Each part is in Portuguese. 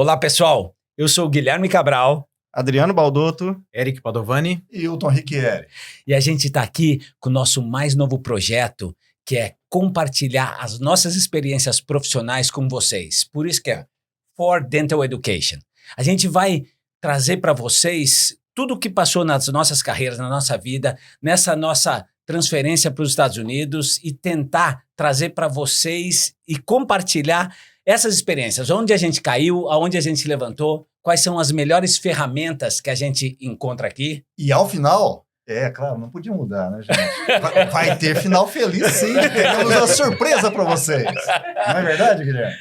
Olá, pessoal. Eu sou o Guilherme Cabral. Adriano Baldotto. Eric Padovani. E Hilton Riquieri. E a gente está aqui com o nosso mais novo projeto, que é compartilhar as nossas experiências profissionais com vocês. Por isso que é For Dental Education. A gente vai trazer para vocês tudo o que passou nas nossas carreiras, na nossa vida, nessa nossa transferência para os Estados Unidos e tentar trazer para vocês e compartilhar essas experiências. Onde a gente caiu, aonde a gente se levantou, quais são as melhores ferramentas que a gente encontra aqui. E ao final, claro, não podia mudar, né, gente? Vai ter final feliz, sim. Temos uma surpresa para vocês. Não é verdade, Guilherme?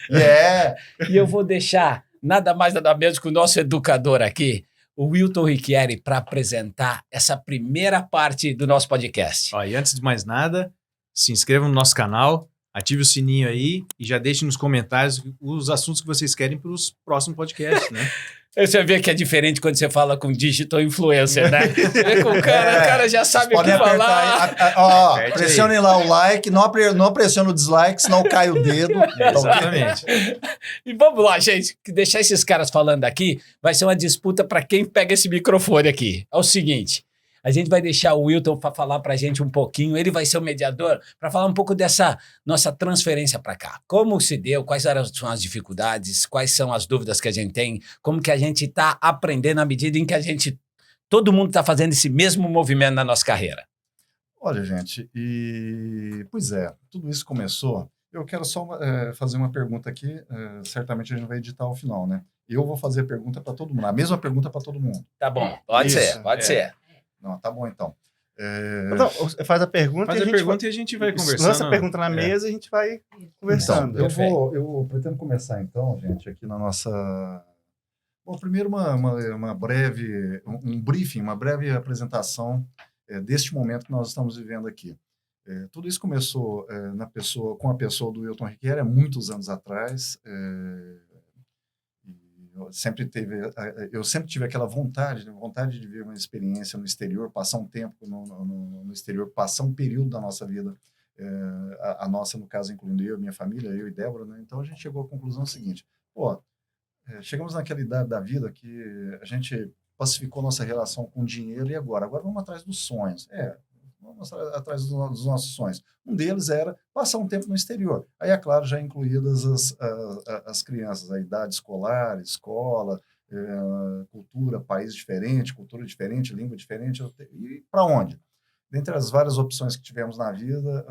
E eu vou deixar nada mais nada menos que o nosso educador aqui, o Hilton Riquieri, para apresentar essa primeira parte do nosso podcast. E antes de mais nada, se inscrevam no nosso canal, ative o sininho aí e já deixe nos comentários os assuntos que vocês querem para os próximos podcasts, né? Você vê que é diferente quando você fala com digital influencer, né? O cara já sabe o que falar. Pressionem lá o like, não pressione o dislike, senão cai o dedo. Exatamente. E vamos lá, gente. Deixar esses caras falando aqui vai ser uma disputa para quem pega esse microfone aqui. É o seguinte, a gente vai deixar o Hilton para falar para a gente um pouquinho, ele vai ser o mediador, para falar um pouco dessa nossa transferência para cá. Como se deu, quais são as dificuldades, quais são as dúvidas que a gente tem, como que a gente está aprendendo à medida em que todo mundo está fazendo esse mesmo movimento na nossa carreira. Olha, gente, pois é, tudo isso começou. Eu quero só fazer uma pergunta aqui, certamente a gente vai editar ao final, né? Eu vou fazer a pergunta para todo mundo, a mesma pergunta para todo mundo. Tá bom, pode ser. Não, tá bom então. Então, faz a pergunta, e a gente vai conversando. Lança a pergunta na mesa e a gente vai conversando. Então, eu pretendo começar então, gente, aqui na nossa... Bom, primeiro uma breve, um briefing, uma breve apresentação deste momento que nós estamos vivendo aqui. Tudo isso começou com a pessoa do Hilton Riquieri há muitos anos atrás. Eu sempre tive aquela vontade de ver uma experiência no exterior, passar um tempo no exterior, passar um período da nossa vida, a nossa, no caso, incluindo eu, minha família, eu e Débora, né? Então a gente chegou à conclusão seguinte: chegamos naquela idade da vida que a gente pacificou nossa relação com o dinheiro e agora vamos atrás dos sonhos. Vamos atrás dos nossos sonhos. Um deles era passar um tempo no exterior. Aí, é claro, já incluídas as crianças, a idade escolar, escola, cultura, país diferente, cultura diferente, língua diferente. E para onde? Dentre as várias opções que tivemos na vida,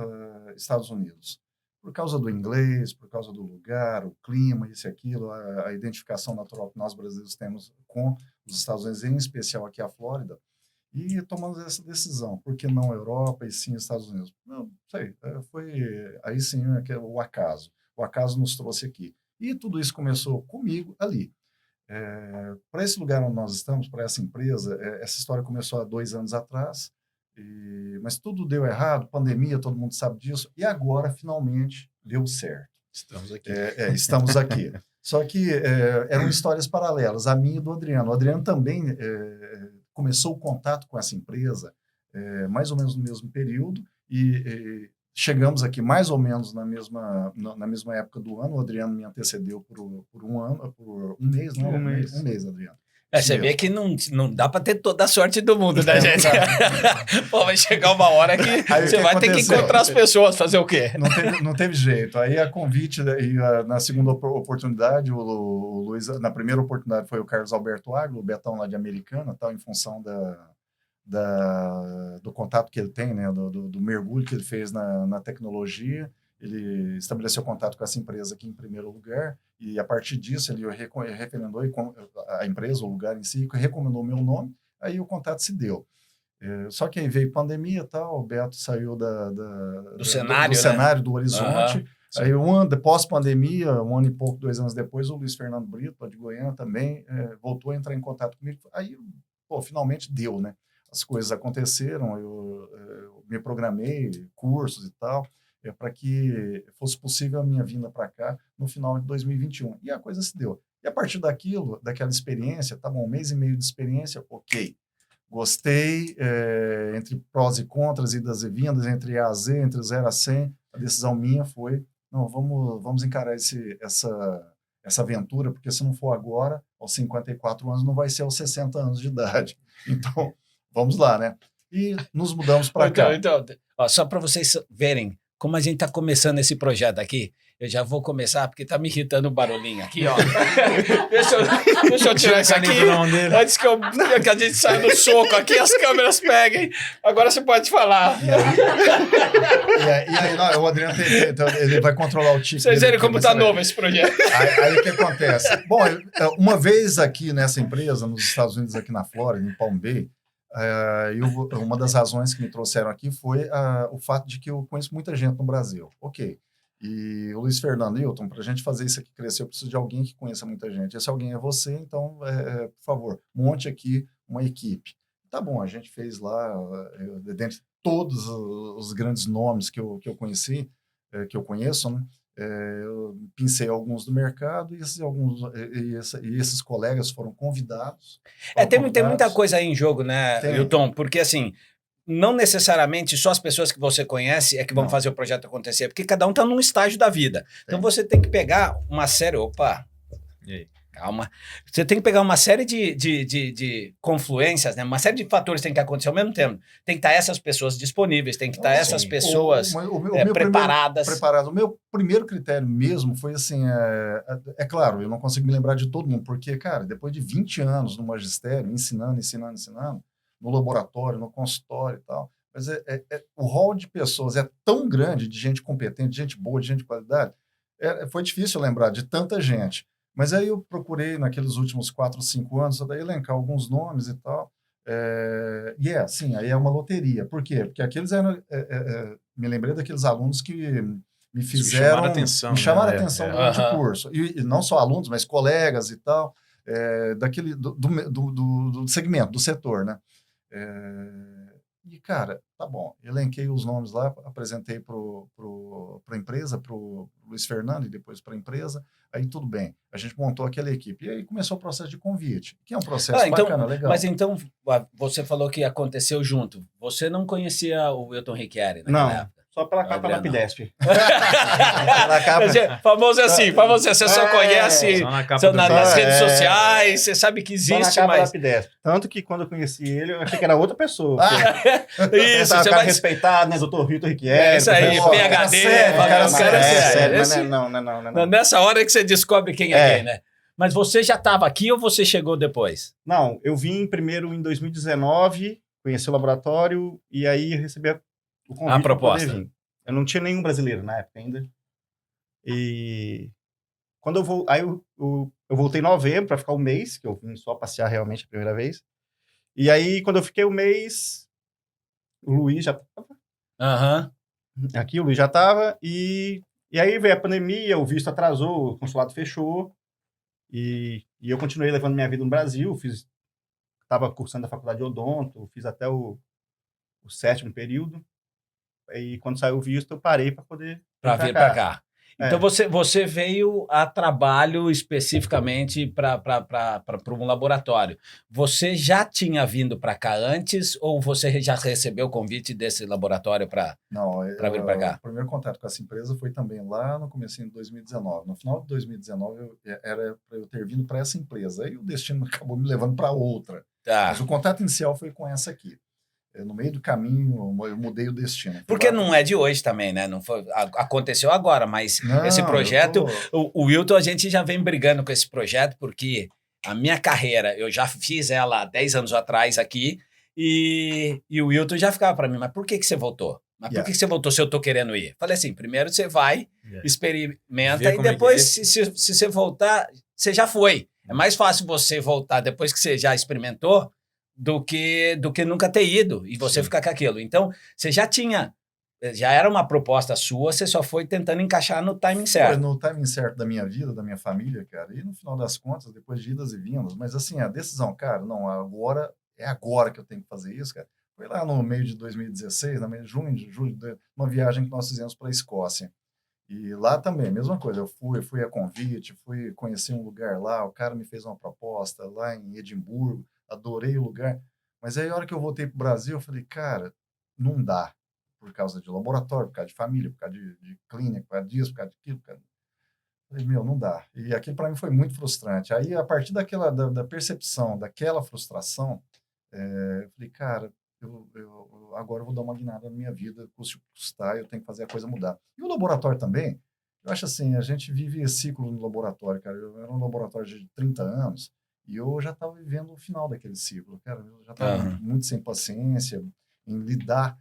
Estados Unidos. Por causa do inglês, por causa do lugar, o clima, isso e aquilo, a identificação natural que nós brasileiros temos com os Estados Unidos, em especial aqui a Flórida. E tomamos essa decisão, por que não Europa e sim Estados Unidos? Não sei, foi aí sim o acaso. O acaso nos trouxe aqui. E tudo isso começou comigo ali. Para esse lugar onde nós estamos, para essa empresa, essa história começou há 2 anos atrás, mas tudo deu errado, pandemia, todo mundo sabe disso, e agora finalmente deu certo. Estamos aqui. Estamos aqui. Só que eram histórias paralelas, a minha e do Adriano. O Adriano também começou o contato com essa empresa mais ou menos no mesmo período e chegamos aqui mais ou menos na mesma época do ano. O Adriano me antecedeu por um mês, né? Um mês, Adriano. Você vê que não dá para ter toda a sorte do mundo, né, gente? Vai chegar uma hora que você vai ter que encontrar as pessoas, fazer o quê? Não teve jeito. Aí a convite, na segunda oportunidade, o Luiz, na primeira oportunidade foi o Carlos Alberto Agro, o Betão lá de Americana, tal, em função do contato que ele tem, né, do mergulho que ele fez na tecnologia. Ele estabeleceu contato com essa empresa aqui em primeiro lugar e, a partir disso, ele referendou a empresa, o lugar em si, recomendou o meu nome, aí o contato se deu. Só que aí veio pandemia e tal, o Beto saiu do cenário, do horizonte. Aí, pós-pandemia, 1 ano e pouco, 2 anos depois, o Luiz Fernando Brito, de Goiânia, também voltou a entrar em contato comigo. Aí, finalmente deu, né? As coisas aconteceram, eu me programei, cursos e tal, para que fosse possível a minha vinda para cá no final de 2021. E a coisa se deu. E a partir daquela experiência, tá bom, 1 mês e meio de experiência, ok. Gostei, entre prós e contras, idas e vindas, entre A a Z, entre 0 a 100, a decisão minha foi, não, vamos encarar essa aventura, porque se não for agora, aos 54 anos, não vai ser aos 60 anos de idade. Então, vamos lá, né? E nos mudamos para cá. Então, ó, só para vocês verem como a gente está começando esse projeto aqui, eu já vou começar, porque está me irritando o barulhinho aqui, ó. deixa eu tirar isso aqui, antes que a gente saia do soco aqui, as câmeras peguem. Agora você pode falar. E aí não, o Adriano ele vai controlar o tique. Vocês verem como está novo esse projeto. Aí o que acontece? Bom, uma vez aqui nessa empresa, nos Estados Unidos, aqui na Flórida, em Palm Bay, uma das razões que me trouxeram aqui foi o fato de que eu conheço muita gente no Brasil. Ok. E o Luiz Fernando Hilton, para a gente fazer isso aqui crescer, eu preciso de alguém que conheça muita gente. Esse alguém é você, então, por favor, monte aqui uma equipe. Tá bom, a gente fez lá, dentre todos os grandes nomes que eu conheci, que eu conheço, né? Eu pincei alguns do mercado e esses colegas foram convidados. Tem muita coisa aí em jogo, né, Hilton? Porque, assim, não necessariamente só as pessoas que você conhece é que vão fazer o projeto acontecer, porque cada um está num estágio da vida. Então, você tem que pegar uma série... Opa! E aí? Calma. Você tem que pegar uma série de confluências, né? Uma série de fatores tem que acontecer ao mesmo tempo. Tem que estar essas pessoas disponíveis, tem que estar essas pessoas preparadas. O meu primeiro critério mesmo foi assim, claro, eu não consigo me lembrar de todo mundo, porque, cara, depois de 20 anos no magistério, ensinando, no laboratório, no consultório e tal, mas o rol de pessoas é tão grande, de gente competente, de gente boa, de gente de qualidade, foi difícil lembrar de tanta gente. Mas aí eu procurei, naqueles últimos 4 ou 5 anos, elencar alguns nomes e tal. Sim, aí é uma loteria. Por quê? Porque aqueles eram... me lembrei daqueles alunos que me fizeram... Me chamaram a atenção durante o curso. E não só alunos, mas colegas e tal, do segmento, do setor, né? E, cara, tá bom, elenquei os nomes lá, apresentei para a empresa, para o Luiz Fernando e depois para a empresa, aí tudo bem, a gente montou aquela equipe, e aí começou o processo de convite, que é um processo bacana, legal. Mas então, você falou que aconteceu junto, você não conhecia o Wilton Ricchieri naquela época? Só pela capa da Pidesp. Famoso assim, pra você só conhece nas redes sociais, você sabe que existe, só na capa da Pidesp. Tanto que quando eu conheci ele, eu achei que era outra pessoa. Isso, você vai respeitado, né? Dr. Wilton Ricchieri. Isso aí, PhD. Não. Nessa hora que você descobre quem é quem, né? Mas você já estava aqui ou você chegou depois? Não, eu vim primeiro em 2019, conheci o laboratório e aí recebi o convite. A proposta. Eu não tinha nenhum brasileiro na época ainda. E quando eu voltei em novembro para ficar um mês, que eu vim só passear realmente a primeira vez. E aí, quando eu fiquei um mês, o Luiz já estava. Aqui o Luiz já estava. E aí veio a pandemia, o visto atrasou, o consulado fechou. E eu continuei levando minha vida no Brasil. Estava cursando a faculdade de odonto, fiz até o 7º período. E quando saiu o visto, eu parei para poder vir para cá. Então você veio a trabalho especificamente para um laboratório. Você já tinha vindo para cá antes ou você já recebeu o convite desse laboratório para vir para cá? O primeiro contato com essa empresa foi também lá no começo de 2019. No final de 2019 era para eu ter vindo para essa empresa. Aí o destino acabou me levando para outra. Mas o contato inicial foi com essa aqui. No meio do caminho, eu mudei o destino. Porque não é de hoje também, né? Não foi, aconteceu agora, mas esse projeto... O Wilton, a gente já vem brigando com esse projeto, porque a minha carreira, eu já fiz ela há 10 anos atrás aqui, e o Wilton já ficava para mim, mas por que você voltou? Mas por que você voltou se eu tô querendo ir? Falei assim, primeiro você vai, experimenta, e depois, se você voltar, você já foi. É mais fácil você voltar depois que você já experimentou, do que nunca ter ido e você ficar com aquilo. Então, você já era uma proposta sua, você só foi tentando encaixar no timing certo. Foi no timing certo da minha vida, da minha família, cara. E no final das contas, depois de idas e vindas, mas assim, a decisão, cara, não, agora que eu tenho que fazer isso, cara. Foi lá no meio de 2016, no meio de julho, uma viagem que nós fizemos para a Escócia. E lá também, mesma coisa, eu fui a convite, fui conhecer um lugar lá, o cara me fez uma proposta lá em Edimburgo, adorei o lugar, mas aí a hora que eu voltei para o Brasil, eu falei, cara, não dá, por causa de laboratório, por causa de família, por causa de clínica, por causa disso, por causa daquilo, Falei, meu, não dá. E aquilo para mim foi muito frustrante. Aí, a partir da percepção daquela frustração, eu falei, cara, agora eu vou dar uma guinada na minha vida, custe o que custar, eu tenho que fazer a coisa mudar. E o laboratório também, eu acho assim, a gente vive ciclo no laboratório, cara. Eu era um laboratório de 30 anos e eu já estava vivendo o final daquele ciclo, cara. Eu já estava muito sem paciência em lidar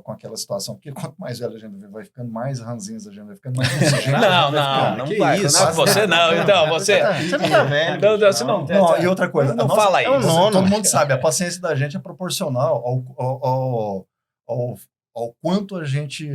com aquela situação, porque quanto mais velho a gente vai ficando, mais ranzinhos a gente vai ficando, mais Não vai. Não, você não, então, você... Você não tá velho. Não, você não... Não, e outra coisa, não fala é um isso. nono. Todo mundo sabe, a paciência da gente é proporcional ao quanto a gente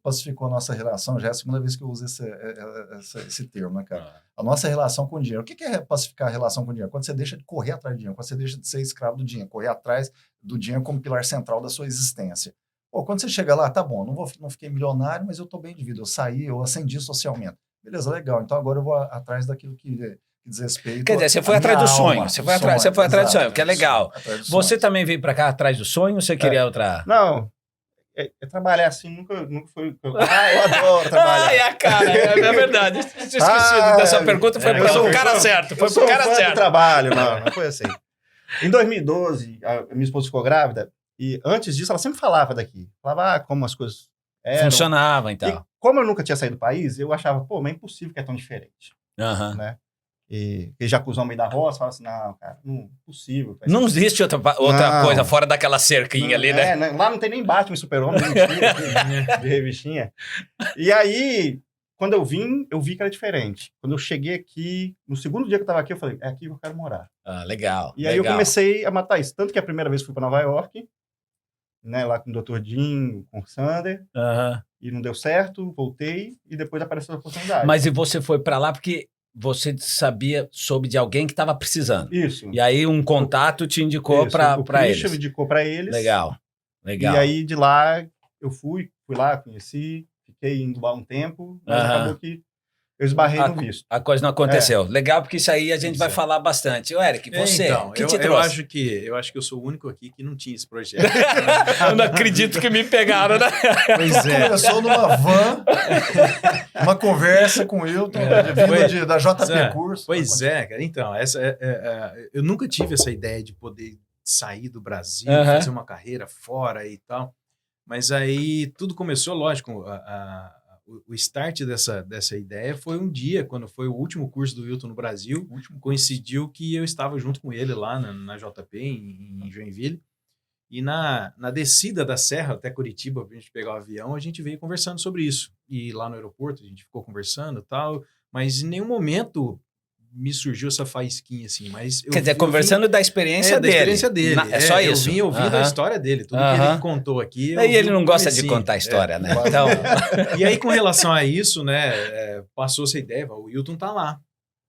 pacificou a nossa relação. Já é a segunda vez que eu uso esse termo, né, cara? A nossa relação com o dinheiro. O que é pacificar a relação com o dinheiro? Quando você deixa de correr atrás do dinheiro, quando você deixa de ser escravo do dinheiro, correr atrás do dinheiro como pilar central da sua existência. Pô, quando você chega lá, tá bom, não fiquei milionário, mas eu tô bem de vida, eu saí, eu ascendi socialmente. Beleza, legal, então agora eu vou atrás daquilo que diz respeito. Quer dizer, você foi atrás do sonho, você foi atrás do sonho, que é legal. Você também veio para cá atrás do sonho ou você queria outra? Não, trabalhar assim nunca foi... eu adoro trabalhar. Ai, a cara, é verdade. Eu tinha esquecido dessa pergunta, foi para o cara certo. Foi para o cara certo. Trabalho, não foi assim. Em 2012, a minha esposa ficou grávida, e antes disso ela sempre falava daqui. Falava como as coisas eram. Funcionava, então. E como eu nunca tinha saído do país, eu achava, pô, mas é impossível que é tão diferente. Né? E já com os homens da roça, falava assim, não, cara, não é possível. Não existe outra coisa fora daquela cerquinha ali, né? Lá não tem nem Batman, Super-Homem, de revistinha. E aí, quando eu vi que era diferente. Quando eu cheguei aqui, no segundo dia que eu tava aqui, eu falei, é aqui que eu quero morar. Ah, legal. E aí eu comecei a matar isso. Tanto que a primeira vez que fui para Nova York, né, lá com o Dr. Jim, com o Sander, e não deu certo, voltei, e depois apareceu a oportunidade. Mas e você foi para lá porque você soube de alguém que estava precisando. Isso. E aí um contato te indicou para eles. O me indicou para eles. Legal. E aí de lá eu fui lá, conheci, fiquei indo lá um tempo, mas acabou que eu esbarrei no visto. A coisa não aconteceu. Legal, porque isso aí a gente vai falar bastante. Ô, Eric, você, então, que te trouxe? Eu acho que eu sou o único aqui que não tinha esse projeto. Eu não acredito que me pegaram, né? Pois é. Começou numa van, uma conversa com o Hilton, vindo da JP Curso. Pois é, cara. Então, eu nunca tive essa ideia de poder sair do Brasil, fazer uma carreira fora e tal. Mas aí tudo começou, lógico, o start dessa ideia foi um dia, quando foi o último curso do Wilton no Brasil, coincidiu que eu estava junto com ele lá na JP, em Joinville, e na descida da serra até Curitiba, para a gente pegar o avião, a gente veio conversando sobre isso. E lá no aeroporto a gente ficou conversando e tal, mas em nenhum momento me surgiu essa faísquinha, assim, mas... Quer dizer, conversando da experiência dele. Da experiência dele. É só isso. Eu vim ouvindo a história dele, tudo que ele contou aqui. E ele não gosta de contar a história, né? Então... E aí, com relação a isso, né, passou essa ideia, o Wilton tá lá.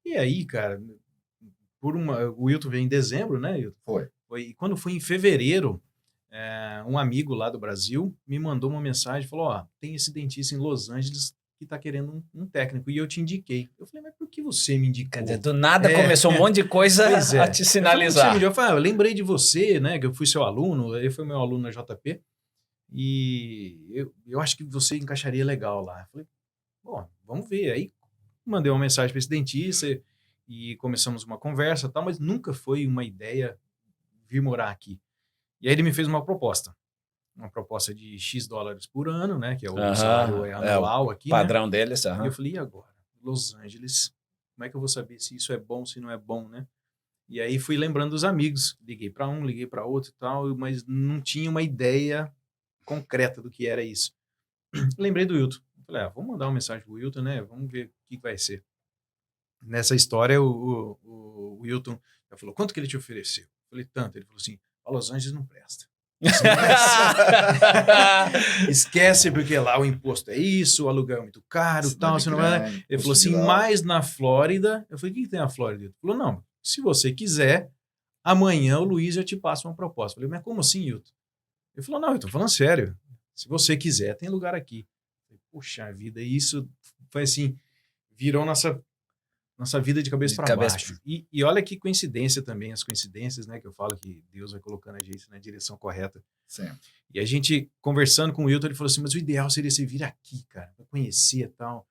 E aí, cara, o Wilton veio em dezembro, né, Wilton? E quando foi em fevereiro, um amigo lá do Brasil me mandou uma mensagem, falou, ó, tem esse dentista em Los Angeles que tá querendo um técnico, e eu te indiquei. Eu falei, mas por que você me indicou? Quer dizer, do nada começou um monte de coisa a te sinalizar. Eu falei, eu lembrei de você, né, que eu fui seu aluno, ele foi meu aluno na JP, e eu acho que você encaixaria legal lá. Eu falei, bom, vamos ver. Aí mandei uma mensagem para esse dentista e começamos uma conversa e tal, mas nunca foi uma ideia vir morar aqui. E aí ele me fez uma proposta de X dólares por ano, né, que é o salário anual aqui, padrão deles. E eu falei, e agora? Los Angeles, como é que eu vou saber se isso é bom, se não é bom, né? E aí fui lembrando dos amigos, liguei para um, liguei para outro e tal, mas não tinha uma ideia concreta do que era isso. Lembrei do Wilton. Falei, vamos mandar uma mensagem pro Wilton, né? Vamos ver o que vai ser. Nessa história, o Wilton falou, quanto que ele te ofereceu? Eu falei, tanto. Ele falou assim, a Los Angeles não presta. Esquece, porque lá o imposto é isso, o aluguel é muito caro, tal, você não vai... Ele falou assim, mas na Flórida... Eu falei, o que tem na Flórida? Ele falou, não, se você quiser, amanhã o Luiz já te passa uma proposta. Eu falei, mas como assim, Hilton? Ele falou, não, eu tô falando sério, se você quiser, tem lugar aqui. Eu falei, puxa vida, isso foi assim, virou nossa vida de cabeça para baixo. E olha que coincidência também, as coincidências, né, que eu falo que Deus vai colocando a gente na direção correta. Sim. E a gente, conversando com o Wilton, ele falou assim, mas o ideal seria você vir aqui, cara, para conhecer e tal.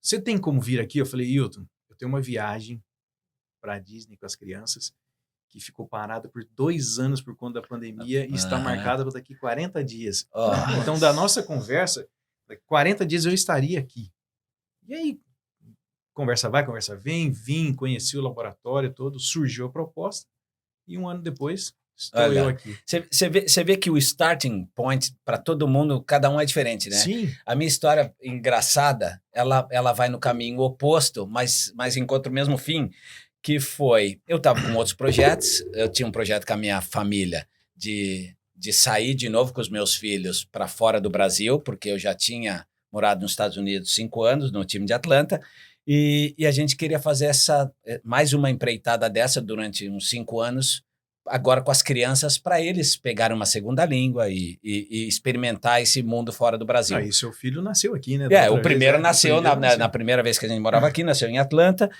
você tem como vir aqui? Eu falei, Hilton, eu tenho uma viagem para a Disney com as crianças que ficou parada por 2 anos por conta da pandemia e está marcada para daqui 40 dias. Então, da nossa conversa, 40 dias eu estaria aqui. E aí, conversa vai, conversa vem, vim, conheci o laboratório todo, surgiu a proposta e 1 ano depois estou eu aqui. Você vê que o starting point para todo mundo, cada um é diferente, né? Sim. A minha história engraçada, ela vai no caminho oposto, mas encontra o mesmo fim, que foi, eu estava com outros projetos, eu tinha um projeto com a minha família de sair de novo com os meus filhos para fora do Brasil, porque eu já tinha morado nos Estados Unidos 5 anos, no time de Atlanta, e a gente queria fazer mais uma empreitada dessa durante uns 5 anos, agora com as crianças, para eles pegarem uma segunda língua e experimentar esse mundo fora do Brasil. E seu filho nasceu aqui, né? O primeiro nasceu na primeira vez que a gente morava aqui, nasceu em Atlanta,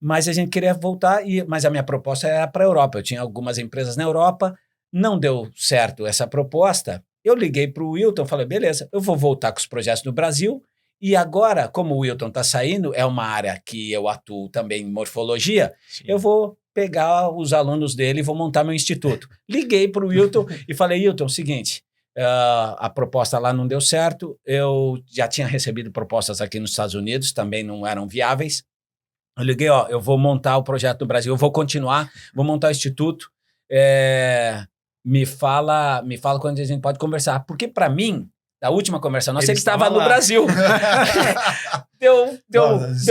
mas a gente queria voltar, mas a minha proposta era para a Europa. Eu tinha algumas empresas na Europa, não deu certo essa proposta. Eu liguei para o Wilton, falei, beleza, eu vou voltar com os projetos no Brasil, e agora, como o Wilton está saindo, é uma área que eu atuo também em morfologia, sim, eu vou pegar os alunos dele e vou montar meu instituto. Liguei para o Wilton e falei, Wilton, seguinte, a proposta lá não deu certo, eu já tinha recebido propostas aqui nos Estados Unidos, também não eram viáveis. Eu liguei, eu vou montar o projeto no Brasil, eu vou continuar, vou montar o instituto, me fala quando a gente pode conversar, porque para mim, a última conversa nossa, ele estava no Brasil.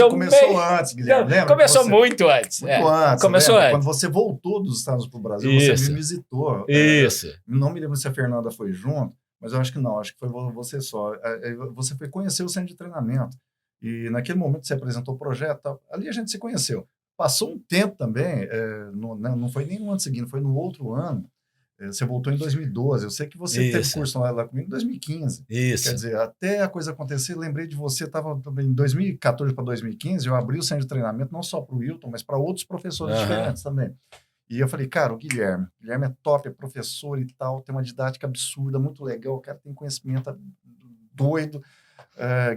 Começou antes, Guilherme. Lembra? Começou muito antes. Muito antes. Começou antes. Quando você voltou dos Estados Unidos para o Brasil, isso, você me visitou. Isso. Não me lembro se a Fernanda foi junto, mas eu acho que não, acho que foi você só. Você foi conhecer o centro de treinamento. E naquele momento você apresentou o projeto, ali a gente se conheceu. Passou um tempo também, não foi nem no ano seguinte, foi no outro ano. Você voltou em 2012. Eu sei que você teve curso lá comigo em 2015. Isso. Quer dizer, até a coisa acontecer, lembrei de você, estava em 2014 para 2015, eu abri o centro de treinamento não só para o Wilton, mas para outros professores diferentes também. E eu falei, cara, o Guilherme é top, é professor e tal, tem uma didática absurda, muito legal, o cara tem conhecimento doido.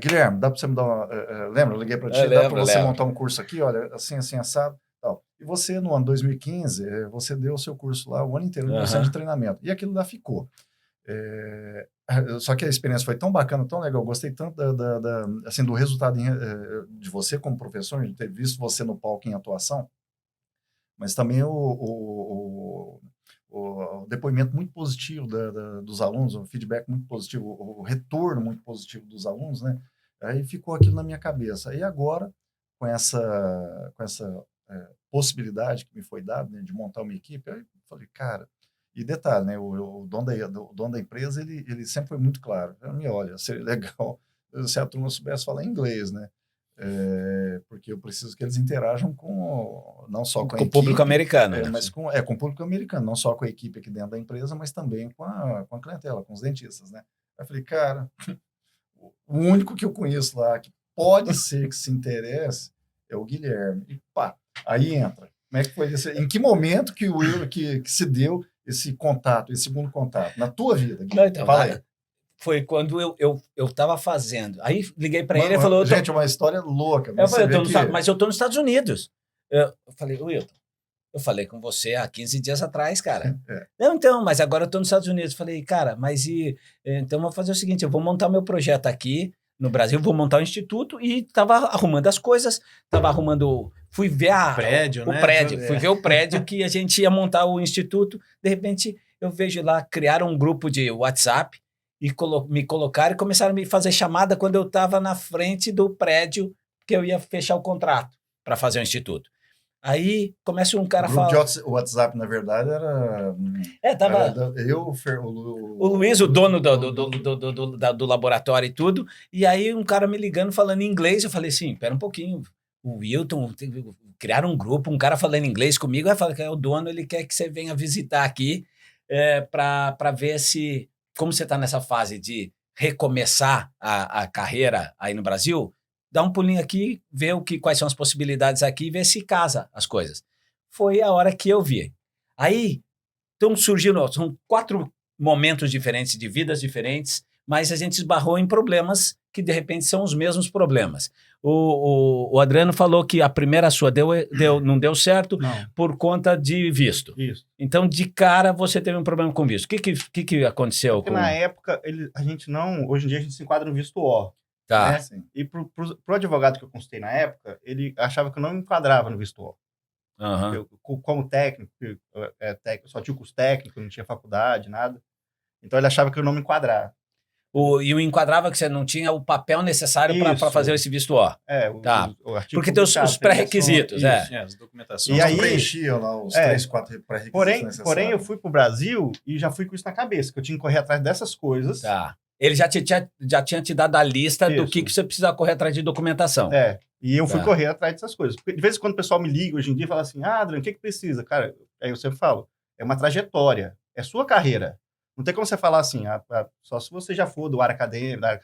Guilherme, dá para você me dar uma... lembra? Eu liguei para ti, dá para você montar um curso aqui, olha, assim, assado. Tal. E você, no ano 2015, você deu o seu curso lá o ano inteiro no centro de treinamento. E aquilo lá ficou. Só que a experiência foi tão bacana, tão legal, eu gostei tanto assim, do resultado de você como professor, de ter visto você no palco em atuação, mas também o depoimento muito positivo dos alunos, o feedback muito positivo, o retorno muito positivo dos alunos, né? Aí ficou aquilo na minha cabeça. E agora, com essa possibilidade que me foi dada, né, de montar uma equipe, eu falei, cara, e detalhe, né, o dono da empresa, ele sempre foi muito claro, olha, seria legal se a turma soubesse falar inglês, né, porque eu preciso que eles interajam não só com a equipe, público americano, mas com o público americano, não só com a equipe aqui dentro da empresa, mas também com a clientela, com os dentistas, né. Aí eu falei, cara, o único que eu conheço lá que pode ser que se interesse é o Guilherme. E pá, aí entra. Como é que foi isso? Em que momento que se deu esse contato, esse segundo contato? Na tua vida? Não, então, fala aí. Foi quando eu estava fazendo. Aí liguei para ele e falou... Gente, é uma história louca. Mas eu estou nos Estados Unidos. Eu falei, Wilton, eu falei com você há 15 dias atrás, cara. Não, então, mas agora eu estou nos Estados Unidos. Falei, cara, então vou fazer o seguinte, eu vou montar meu projeto aqui no Brasil, vou montar um instituto e estava arrumando as coisas, fui ver o prédio, fui ver o prédio que a gente ia montar o instituto, de repente eu vejo lá, criaram um grupo de WhatsApp e me colocaram e começaram a me fazer chamada quando eu estava na frente do prédio que eu ia fechar o contrato para fazer o instituto. Aí começa um cara a falar... O WhatsApp, na verdade, era... o Luiz, o dono do laboratório e tudo, e aí um cara me ligando, falando em inglês, eu falei assim, pera um pouquinho, o Wilton, criaram um grupo, um cara falando inglês comigo, aí fala que é o dono, ele quer que você venha visitar aqui para ver como você está nessa fase de recomeçar a carreira aí no Brasil, dá um pulinho aqui, vê quais são as possibilidades aqui e vê se casa as coisas. Foi a hora que eu vi. Aí, então são 4 momentos diferentes, de vidas diferentes, mas a gente esbarrou em problemas que de repente são os mesmos problemas. O Adriano falou que a primeira sua não deu certo Não. por conta de visto. Isso. Então, de cara, você teve um problema com visto. O que aconteceu? Porque na época, a gente não... Hoje em dia, a gente se enquadra no visto O. Tá. Né? Sim. E pro advogado que eu consultei na época, ele achava que eu não me enquadrava no visto O. Aham. Eu, como técnico, só tinha o curso técnico, não tinha faculdade, nada. Então, ele achava que eu não me enquadrava. E o enquadrava que você não tinha o papel necessário para Isso. fazer esse visto O. Tá. O artigo Porque tem os publicado, pré-requisitos, isso. As documentações. E aí- preenchia lá os 3, 4 pré-requisitos Porém, eu fui pro Brasil e já fui com isso na cabeça, que eu tinha que correr atrás dessas coisas. Tá. Ele já tinha te dado a lista do Isso. que você precisa correr atrás de documentação. E eu fui Tá. correr atrás dessas coisas. Porque de vez em quando o pessoal me liga hoje em dia e fala assim, Adriano, o que precisa? Cara, aí eu sempre falo, é uma trajetória, é sua carreira. Não tem como você falar assim, só se você já for da área acadêmica,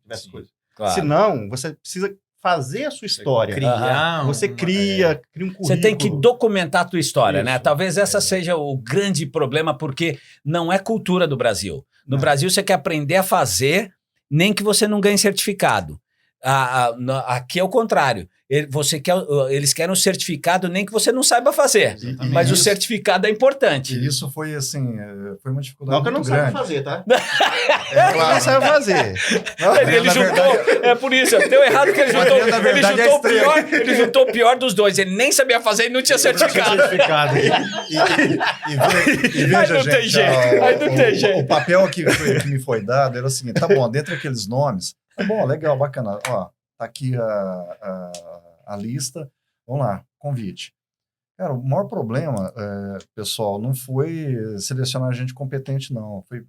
essas Sim. coisas. Claro. Senão, você precisa fazer a sua história. Criar Você cria um currículo. Você tem que documentar a tua história, né? Isso. Talvez essa seja o grande problema, porque não é cultura do Brasil. No Não. Brasil, você quer aprender a fazer, nem que você não ganhe certificado. Aqui é o contrário. Eles querem um certificado, nem que você não saiba fazer. Exatamente. Mas o Isso. certificado é importante. E isso foi, assim, foi uma dificuldade Não que eu não muito saiba grande. fazer, tá? É, Eu não saiba fazer. Ele na juntou, verdade- é por isso, deu errado que ele juntou, na verdade, é extremo. ele juntou o pior dos dois. Ele nem sabia fazer e não tinha certificado. certificado. E veja, Aí não gente, tem jeito, aí não tem jeito. O papel que me foi dado era o seguinte, tá bom, dentre aqueles nomes, tá bom, legal, bacana, ó, tá aqui a lista, vamos lá, convite. Cara, o maior problema, pessoal, não foi selecionar gente competente, não, foi,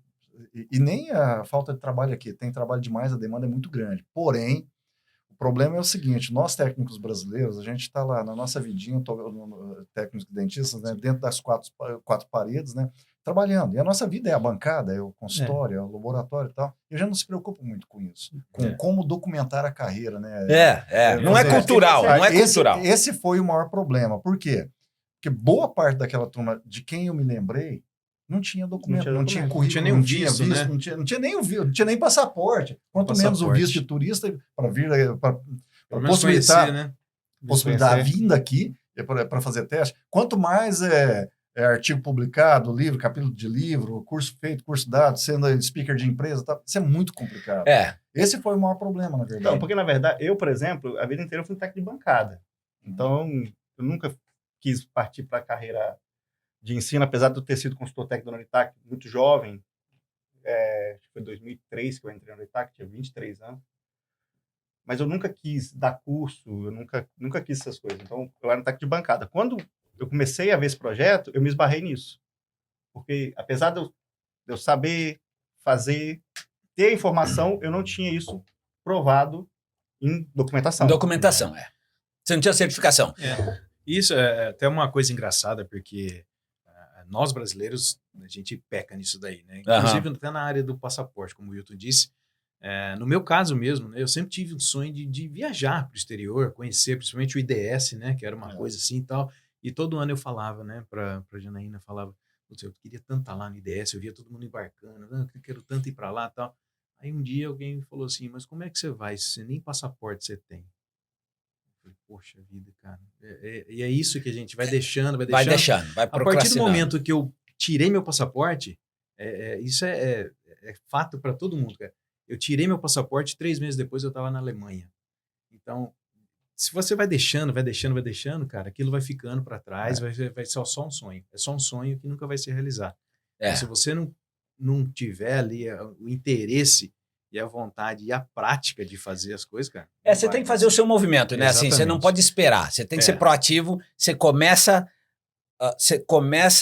e nem a falta de trabalho aqui, tem trabalho demais, a demanda é muito grande, porém, o problema é o seguinte, nós técnicos brasileiros, a gente está lá na nossa vidinha, técnicos dentistas, né, dentro das quatro paredes, né, trabalhando. E a nossa vida é a bancada, é o consultório, é o laboratório e tal. E a gente não se preocupa muito com isso, com como documentar a carreira, né? Não é fazer- cultural, não é cultural. Esse foi o maior problema. Por quê? Porque boa parte daquela turma de quem eu me lembrei não tinha documento, não tinha currículo, não tinha nem não um tinha visto, né? não tinha nem o visto, não tinha nem passaporte. Quanto menos o Passaporte. visto de turista para vir, para Pelo menos possibilitar, conhecer, né? possibilitar a Conhecer. vinda aqui para fazer teste. Quanto mais artigo publicado, livro, capítulo de livro, curso feito, curso dado, sendo speaker de empresa, tá, isso é muito complicado. Esse foi o maior problema, na verdade. Não, porque, na verdade, eu, por exemplo, a vida inteira eu fui técnico de bancada. Então, eu nunca quis partir para a carreira de ensino, apesar de eu ter sido consultor técnico da Unitac muito jovem. Acho que foi em 2003 que eu entrei na Unitac, tinha 23 anos. Mas eu nunca quis dar curso, eu nunca quis essas coisas. Então, eu era um técnico de bancada. Quando eu comecei a ver esse projeto, eu me esbarrei nisso. Porque, apesar de eu saber fazer, ter informação, eu não tinha isso provado em documentação. Documentação, Você não tinha certificação. Isso é até uma coisa engraçada, porque nós brasileiros, a gente peca nisso daí, né? Inclusive até na área do passaporte, como o Wilton disse. No meu caso mesmo, né, eu sempre tive um sonho de viajar para o exterior, conhecer principalmente o IDS, né? Que era uma coisa assim e tal. E todo ano eu falava, né, para a Janaína, falava, eu queria tanto estar lá no IDS, eu via todo mundo embarcando, eu quero tanto ir para lá e tal. Aí um dia alguém me falou assim, mas como é que você vai se você nem passaporte você tem? Eu falei, poxa vida, cara. E é isso que a gente vai deixando, vai Vai A partir do procrastinando. momento que eu tirei meu passaporte, isso é fato para todo mundo, cara. Eu tirei meu passaporte, 3 meses depois eu estava na Alemanha. Então, se você vai deixando, cara, aquilo vai ficando para trás, vai ser só um sonho. É só um sonho que nunca vai se realizar. Então, se você não tiver ali o interesse e a vontade e a prática de fazer as coisas, cara... Você tem que fazer o seu movimento, né? Assim, você não Exatamente. pode esperar. Você tem que ser proativo. Você começa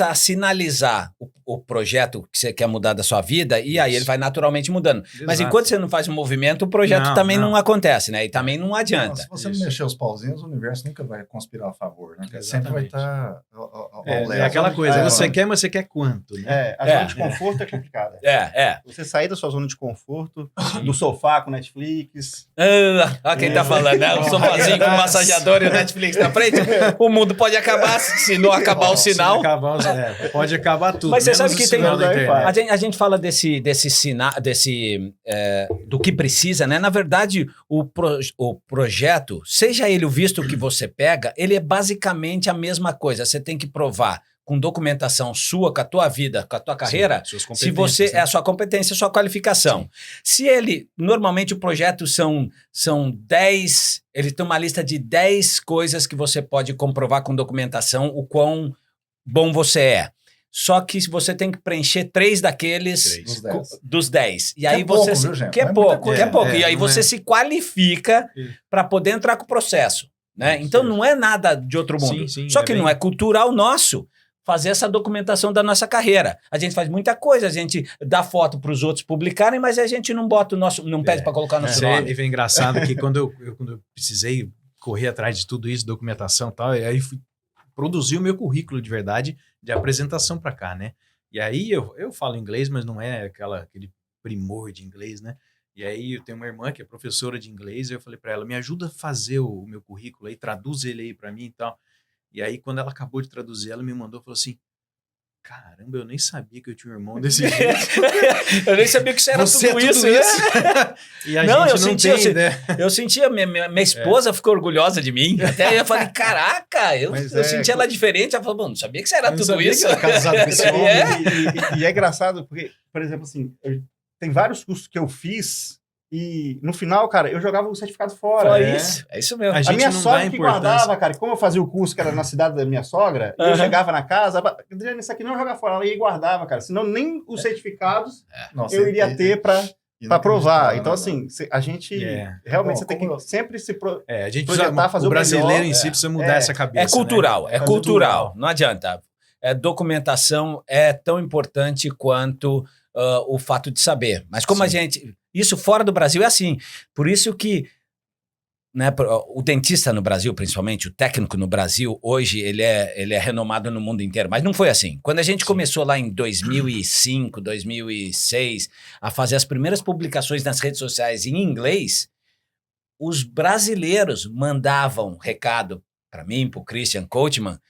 a sinalizar o projeto que você quer mudar da sua vida e aí ele vai naturalmente mudando. Mas Exato. enquanto você não faz o movimento, o projeto também não acontece, né? E também não adianta. Se você não Isso. mexer os pauzinhos, o universo nunca vai conspirar a favor, né? Sempre vai Exatamente. estar ao É lado. aquela coisa, É, você quer, mas você quer quanto, né? A zona de conforto é complicada. Você sair da sua zona de conforto, do sofá com Netflix. Olha quem tá falando, né? O sofazinho com o massageador e o Netflix na frente. O mundo pode acabar se não acabar acabar o sinal. Pode acabar tudo. Mas você sabe que tem... internet. A gente fala desse sinal, do que precisa, né? Na verdade, o projeto, seja ele o visto que você pega, ele é basicamente a mesma coisa. Você tem que provar com documentação sua, com a tua vida, com a tua carreira, se você é a sua competência, a sua qualificação. Sim. Se ele, normalmente o projeto são 10, ele tem uma lista de 10 coisas que você pode comprovar com documentação o quão bom você é. Só que você tem que preencher 3 daqueles dos 10. E aí você... Pouco, viu, gente? Que é pouco. E aí você se qualifica para poder entrar com o processo. Né? Então não é nada de outro mundo. Sim, só que não é cultural nosso fazer essa documentação da nossa carreira. A gente faz muita coisa, a gente dá foto para os outros publicarem, mas a gente não bota o nosso, não pede para colocar nosso nome. É engraçado que quando eu precisei correr atrás de tudo isso, documentação e tal, e aí produzi o meu currículo de verdade de apresentação para cá, né? E aí eu falo inglês, mas não é aquele primor de inglês, né? E aí eu tenho uma irmã que é professora de inglês, e eu falei para ela, me ajuda a fazer o meu currículo aí, traduz ele aí para mim e tal. E aí, quando ela acabou de traduzir, ela me mandou e falou assim, caramba, eu nem sabia que eu tinha um irmão desse jeito. Eu nem sabia que isso era tudo isso, né? E a gente não tem ideia. Eu sentia, minha esposa ficou orgulhosa de mim. Até eu falei, caraca, eu senti ela diferente. Ela falou, mano, não sabia que isso era tudo isso. Que era casado com esse homem. E é engraçado, porque, por exemplo, assim, tem vários cursos que eu fiz e no final, cara, eu jogava o certificado fora. É isso mesmo. A minha sogra que guardava, cara, como eu fazia o curso que era na cidade da minha sogra, eu chegava na casa, Adriano, isso aqui não joga fora, ela ia e guardava, cara, senão nem os certificados eu iria ter para provar. Então, assim, a gente realmente você tem que sempre se a gente projetar, fazer o brasileiro melhor. em si precisa mudar essa cabeça. É cultural, né? cultural, não adianta. Documentação é tão importante quanto o fato de saber. Mas como a gente... Isso fora do Brasil é assim. Por isso que, né, o dentista no Brasil, principalmente, o técnico no Brasil, hoje ele é renomado no mundo inteiro. Mas não foi assim. Quando a gente começou lá em 2005, 2006, a fazer as primeiras publicações nas redes sociais em inglês, os brasileiros mandavam recado para mim, para o Christian Coachman,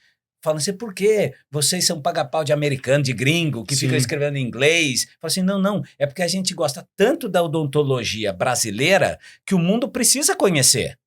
falando assim, por quê? Vocês são paga-pau de americano, de gringo, que ficam escrevendo em inglês. Fala assim, não, é porque a gente gosta tanto da odontologia brasileira que o mundo precisa conhecer.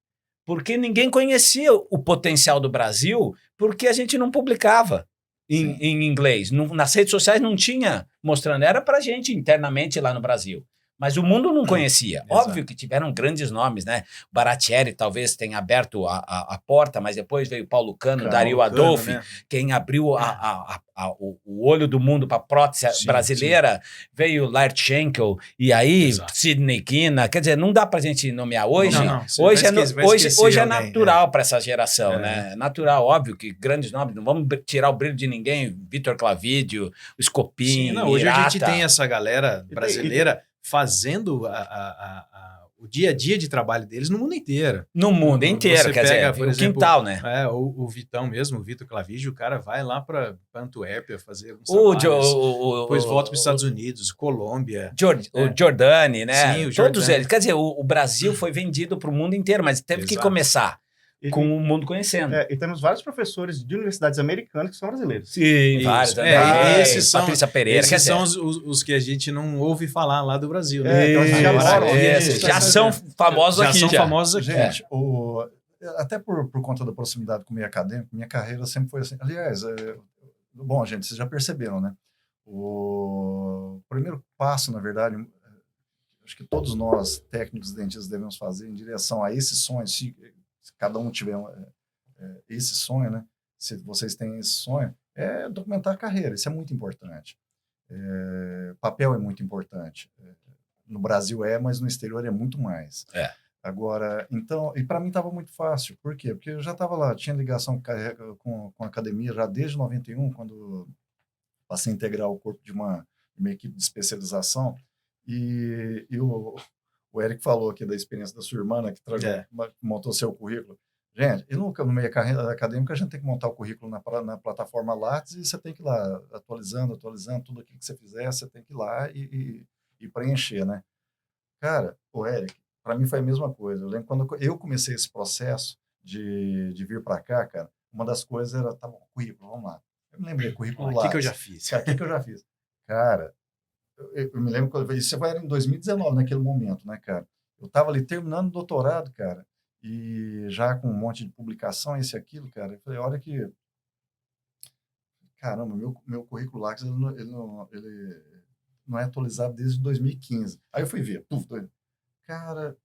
Porque ninguém conhecia o potencial do Brasil porque a gente não publicava em inglês. Nas redes sociais não tinha mostrando, era pra gente internamente lá no Brasil. Mas o mundo não conhecia. Óbvio que tiveram grandes nomes, né? Baratieri talvez tenha aberto a porta, mas depois veio Paulo Cano, Dario Adolfi, né? Quem abriu o olho do mundo para a prótese brasileira, veio Laird Schenkel, e aí Sidney Kina. Quer dizer, não dá para a gente nomear hoje. Hoje é natural para essa geração, né? É natural, óbvio que grandes nomes, não vamos tirar o brilho de ninguém, Vitor Clavídio, o Scopin, hoje a gente tem essa galera brasileira fazendo o dia a dia de trabalho deles no mundo inteiro. No mundo inteiro, quer dizer, por exemplo, quintal, né? O Vitão mesmo, o Vitor Clavídio, o cara vai lá para Antuérpia fazer uns depois volta para os Estados Unidos, Colômbia. O Giordani, né? Sim, o todos eles. Quer dizer, o Brasil foi vendido para o mundo inteiro, mas teve que começar com o mundo conhecendo. E temos vários professores de universidades americanas que são brasileiros. Sim, vários. Esses são, Patrícia Pereira. Esses são os que a gente não ouve falar lá do Brasil. Já são famosos aqui. Já são famosos aqui. Gente, até por conta da proximidade com o meio acadêmico, minha carreira sempre foi assim. Aliás, bom, gente, vocês já perceberam, né? O primeiro passo, na verdade, acho que todos nós, técnicos dentistas, devemos fazer em direção a esse sonho, se cada um tiver esse sonho, né? Se vocês têm esse sonho, é documentar a carreira. Isso é muito importante. Papel é muito importante. No Brasil mas no exterior é muito mais. Agora, então, e para mim estava muito fácil. Por quê? Porque eu já estava lá, tinha ligação com a academia já desde 91, quando passei a integrar o corpo de uma equipe de especialização. E o Eric falou aqui da experiência da sua irmã, né, que montou seu currículo. Gente, e no meio acadêmico a gente tem que montar o currículo na plataforma Lattes e você tem que ir lá atualizando tudo aquilo que você fizer, você tem que ir lá e preencher, né? Cara, o Eric, para mim foi a mesma coisa. Eu lembro quando eu comecei esse processo de vir para cá, cara, uma das coisas era, tá bom, currículo, vamos lá. Eu me lembrei, currículo O que eu já fiz? Cara, o que eu já fiz? Cara, eu me lembro quando isso foi em 2019, naquele momento, né, cara? Eu estava ali terminando o doutorado, cara, e já com um monte de publicação, esse e aquilo, cara. Eu falei, olha que... Caramba, meu currículo Lattes, ele não é atualizado desde 2015. Aí eu fui ver, cara,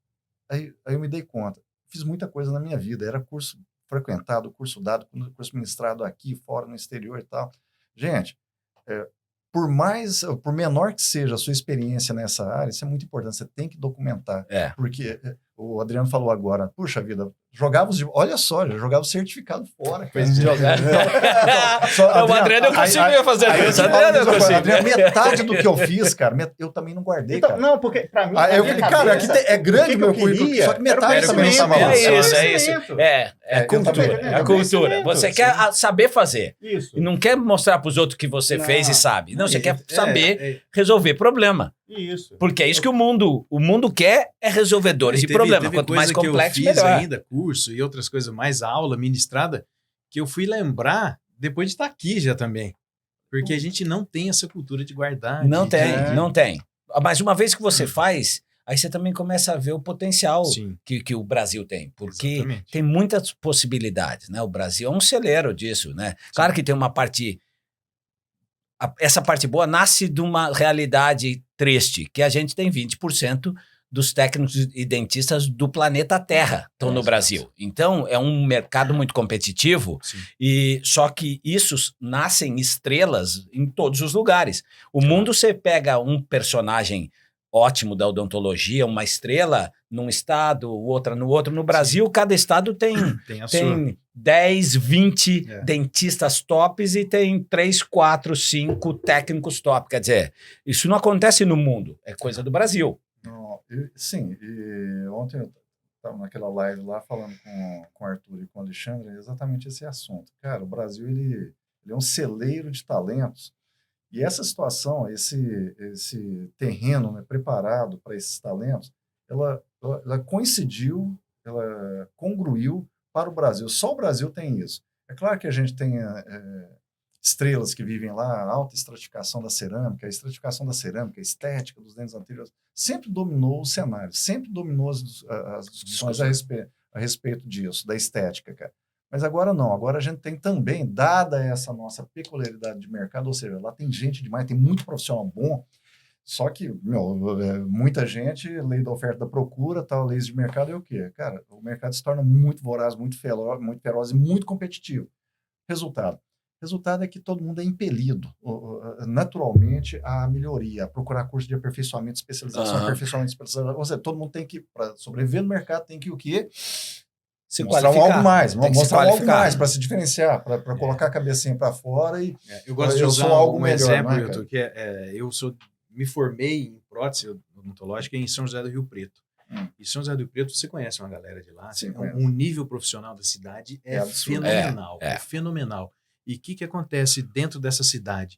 aí eu me dei conta. Fiz muita coisa na minha vida, era curso frequentado, curso dado, curso ministrado aqui, fora, no exterior e tal. Gente, por menor que seja a sua experiência nessa área, isso é muito importante, você tem que documentar. Porque o Adriano falou agora, puxa vida, olha só, já jogava o certificado fora. O Adriano eu conseguia fazer isso. Adriano, metade do que eu fiz, cara, eu também não guardei, então, cara. Não, porque pra mim... eu falei, cara, aqui é grande o meu currículo, só que metade também não estava lá. É isso. É cultura. É cultura. Você quer saber fazer. Isso. E não quer mostrar para os outros que você fez e sabe. Não, você quer saber resolver problema. Isso. Porque é isso que o mundo quer, é resolvedores de problema. Quanto mais complexo, melhor. Ainda curso e outras coisas, mais aula ministrada, que eu fui lembrar depois de estar aqui já também. Porque a gente não tem essa cultura de guardar. Não tem. Mas uma vez que você faz, aí você também começa a ver o potencial que o Brasil tem. Porque tem muitas possibilidades, né? O Brasil é um celeiro disso, né? Claro que tem uma parte... Essa parte boa nasce de uma realidade triste, que a gente tem 20% dos técnicos e dentistas do planeta Terra estão no Brasil. Então, é um mercado muito competitivo, e só que isso nascem estrelas em todos os lugares. O mundo, você pega um personagem ótimo da odontologia, uma estrela num estado, outra no outro. No Brasil, cada estado tem 10, 20 dentistas tops e tem 3, 4, 5 técnicos top. Quer dizer, isso não acontece no mundo, é coisa do Brasil. Sim, e ontem eu estava naquela live lá falando com o Arthur e com o Alexandre exatamente esse assunto. Cara, o Brasil ele é um celeiro de talentos, e essa situação, esse terreno, né, preparado para esses talentos, ela coincidiu, ela congruiu para o Brasil. Só o Brasil tem isso. É claro que a gente tem estrelas que vivem lá, a alta estratificação da cerâmica, a estética dos dentes anteriores, sempre dominou o cenário, sempre dominou as discussões a respeito disso, da estética, cara. Mas agora não, agora a gente tem também, dada essa nossa peculiaridade de mercado, ou seja, lá tem gente demais, tem muito profissional bom, só que, muita gente, lei da oferta e da procura, tal, leis de mercado é o quê? Cara, o mercado se torna muito voraz, muito feroz e muito competitivo. Resultado é que todo mundo é impelido, naturalmente, à melhoria, a procurar curso de aperfeiçoamento, especialização, ou seja, todo mundo tem que, para sobreviver no mercado, tem que o quê? Se mostrar algo mais, para se diferenciar, para colocar a cabecinha para fora e eu gosto de usar algo melhor, exemplo, Hilton, que me formei em prótese odontológica em São José do Rio Preto. E São José do Rio Preto, você conhece uma galera de lá, um nível profissional da cidade é fenomenal, é fenomenal. E o que acontece dentro dessa cidade?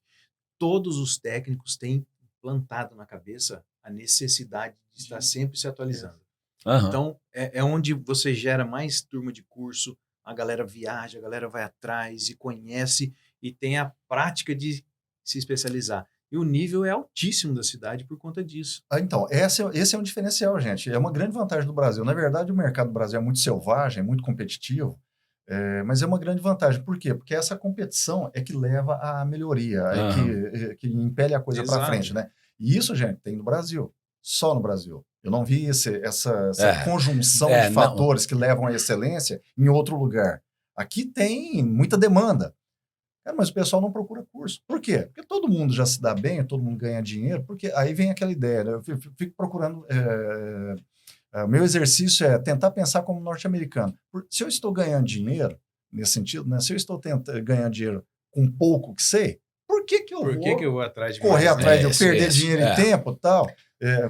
Todos os técnicos têm plantado na cabeça a necessidade de estar sempre se atualizando. Então, é onde você gera mais turma de curso, a galera viaja, a galera vai atrás e conhece e tem a prática de se especializar. E o nível é altíssimo da cidade por conta disso. Então, esse é um diferencial, gente. É uma grande vantagem do Brasil. Na verdade, o mercado do Brasil é muito selvagem, muito competitivo, mas é uma grande vantagem. Por quê? Porque essa competição é que leva à melhoria, que impele a coisa para frente, né? E isso, gente, tem no Brasil. Só no Brasil. Eu não vi essa conjunção de fatores que levam à excelência em outro lugar. Aqui tem muita demanda. Mas o pessoal não procura curso. Por quê? Porque todo mundo já se dá bem, todo mundo ganha dinheiro, porque aí vem aquela ideia, né? Eu fico procurando... meu exercício é tentar pensar como norte-americano. Se eu estou ganhando dinheiro, nesse sentido, né? Se eu estou ganhando dinheiro com pouco que sei, por que eu vou atrás de correr atrás de perder dinheiro e tempo e tal?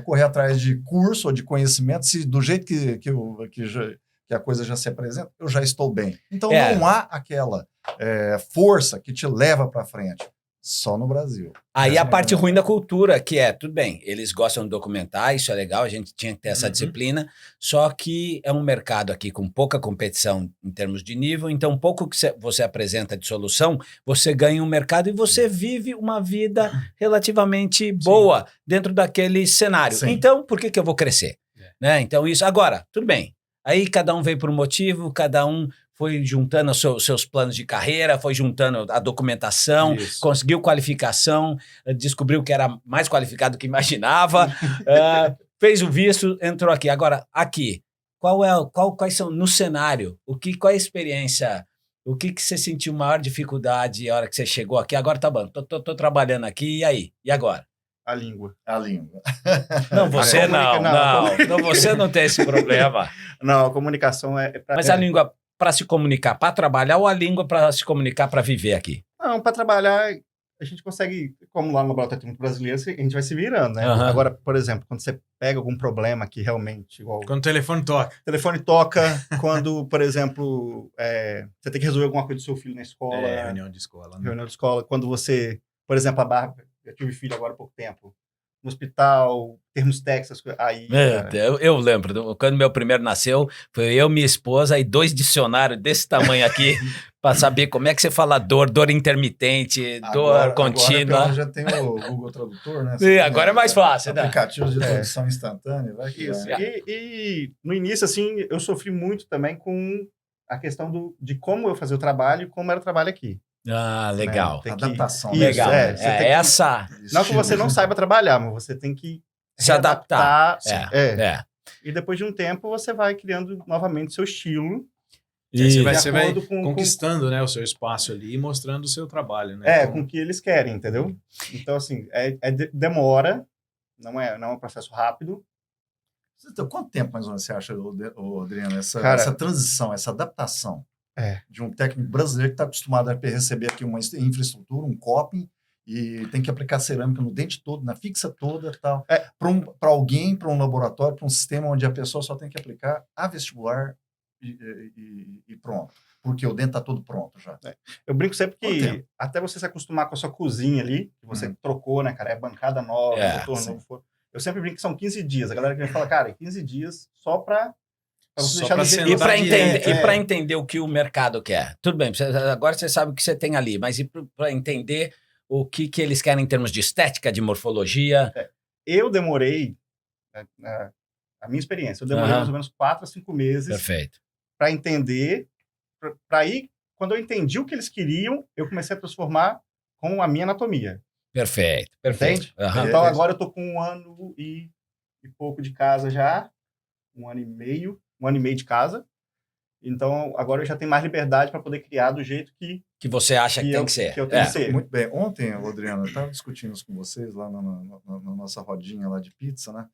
Correr atrás de curso ou de conhecimento, se do jeito que a coisa já se apresenta, eu já estou bem. Então não há aquela força que te leva para frente. Só no Brasil. Aí a parte ruim da cultura, que é, tudo bem, eles gostam de documentar, isso é legal, a gente tinha que ter essa disciplina, só que é um mercado aqui com pouca competição em termos de nível, então pouco que você apresenta de solução, você ganha um mercado e você vive uma vida relativamente boa dentro daquele cenário. Sim. Então, por que eu vou crescer? Né? Então isso, agora, tudo bem, aí cada um veio por um motivo, cada um foi juntando os seus planos de carreira, foi juntando a documentação, conseguiu qualificação, descobriu que era mais qualificado do que imaginava, fez o visto, entrou aqui. Agora, aqui, quais são, no cenário, qual é a experiência, o que você sentiu maior dificuldade na hora que você chegou aqui? Agora tá bom, tô trabalhando aqui, e aí? E agora? A língua. A língua. Não, você você não tem esse problema. Não, a comunicação é... Mas a língua... Para se comunicar, para trabalhar, ou a língua para se comunicar, para viver aqui? Não, para trabalhar, a gente consegue, como lá no laboratório tem muito brasileiro, a gente vai se virando, né? Agora, por exemplo, quando você pega algum problema que realmente... igual quando o telefone toca. O telefone toca, quando, por exemplo, você tem que resolver alguma coisa do seu filho na escola. Reunião de escola. Né? Reunião de escola. Quando você, por exemplo, eu tive filho agora há pouco tempo. No hospital, termos técnicos, aí... Eu lembro, quando meu primeiro nasceu, foi eu, minha esposa e 2 dicionários desse tamanho aqui, para saber como é que você fala dor intermitente, dor contínua. Agora já tem o Google Tradutor, né? Agora é mais fácil, né? Aplicativos de tradução instantânea. Vai que isso. E no início, assim, eu sofri muito também com a questão de como eu fazia o trabalho e como era o trabalho aqui. Ah, legal. Né? Adaptação. Isso, legal. essa... Não que você não saiba trabalhar, mas você tem que se adaptar. E depois de um tempo, você vai criando novamente o seu estilo. E você vai conquistando né, o seu espaço ali e mostrando o seu trabalho. Né? Com o que eles querem, entendeu? Então, assim, demora, não é um processo rápido. Quanto tempo mais ou menos você acha, Adriano, essa transição, essa adaptação de um técnico brasileiro que está acostumado a receber aqui uma infraestrutura, um coping, e tem que aplicar cerâmica no dente todo, na fixa toda e tal. Para alguém, para um laboratório, para um sistema onde a pessoa só tem que aplicar a vestibular e pronto. Porque o dente está todo pronto já. Eu brinco sempre que até você se acostumar com a sua cozinha ali, que você trocou, né, cara? É bancada nova, motor novo. Eu sempre brinco que são 15 dias. A galera que me fala, cara, 15 dias só para você deixar no jeito. E para entender o que o mercado quer. Tudo bem, agora você sabe o que você tem ali, mas para entender o que eles querem em termos de estética, de morfologia? Eu demorei, a minha experiência, eu demorei mais ou menos 4 a 5 meses para entender, para aí, quando eu entendi o que eles queriam, eu comecei a transformar com a minha anatomia. Perfeito. Então agora eu tô com 1 ano e pouco de casa já, 1 ano e meio de casa. Então, agora eu já tenho mais liberdade para poder criar do jeito que você acha que tem que ser. Que eu tenho que ser. Muito bem. Ontem, Adriano, eu estava discutindo isso com vocês lá na nossa rodinha lá de pizza, né?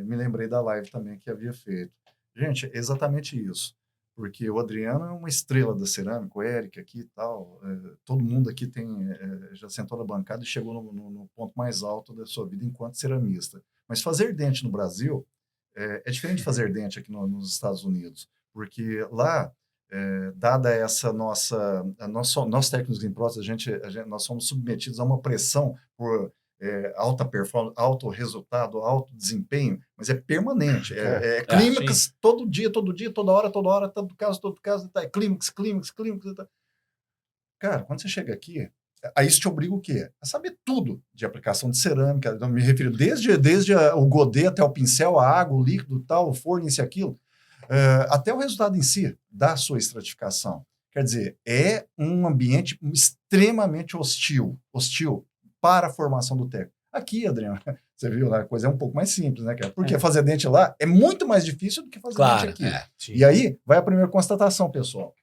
Me lembrei da live também que havia feito. Gente, é exatamente isso. Porque o Adriano é uma estrela da cerâmica, o Eric aqui e tal. Todo mundo aqui já sentou na bancada e chegou no ponto mais alto da sua vida enquanto ceramista. Mas fazer dente no Brasil é diferente de fazer dente aqui nos Estados Unidos. Porque lá, dada essa nós técnicos em prótese, nós somos submetidos a uma pressão por alta performance, alto resultado, alto desempenho, mas é permanente. Clímax todo dia, toda hora, todo caso, tá, clímax. Tá. Cara, quando você chega aqui, aí isso te obriga o quê? A saber tudo de aplicação de cerâmica. Eu me refiro desde o godê até o pincel, a água, o líquido, tal, o forno, isso e aquilo. Até o resultado em si da sua estratificação. Quer dizer, é um ambiente extremamente hostil para a formação do técnico. Aqui, Adriano, você viu, a coisa é um pouco mais simples, né, cara? Porque fazer dente lá é muito mais difícil do que fazer dente aqui. E aí, vai a primeira constatação, pessoal.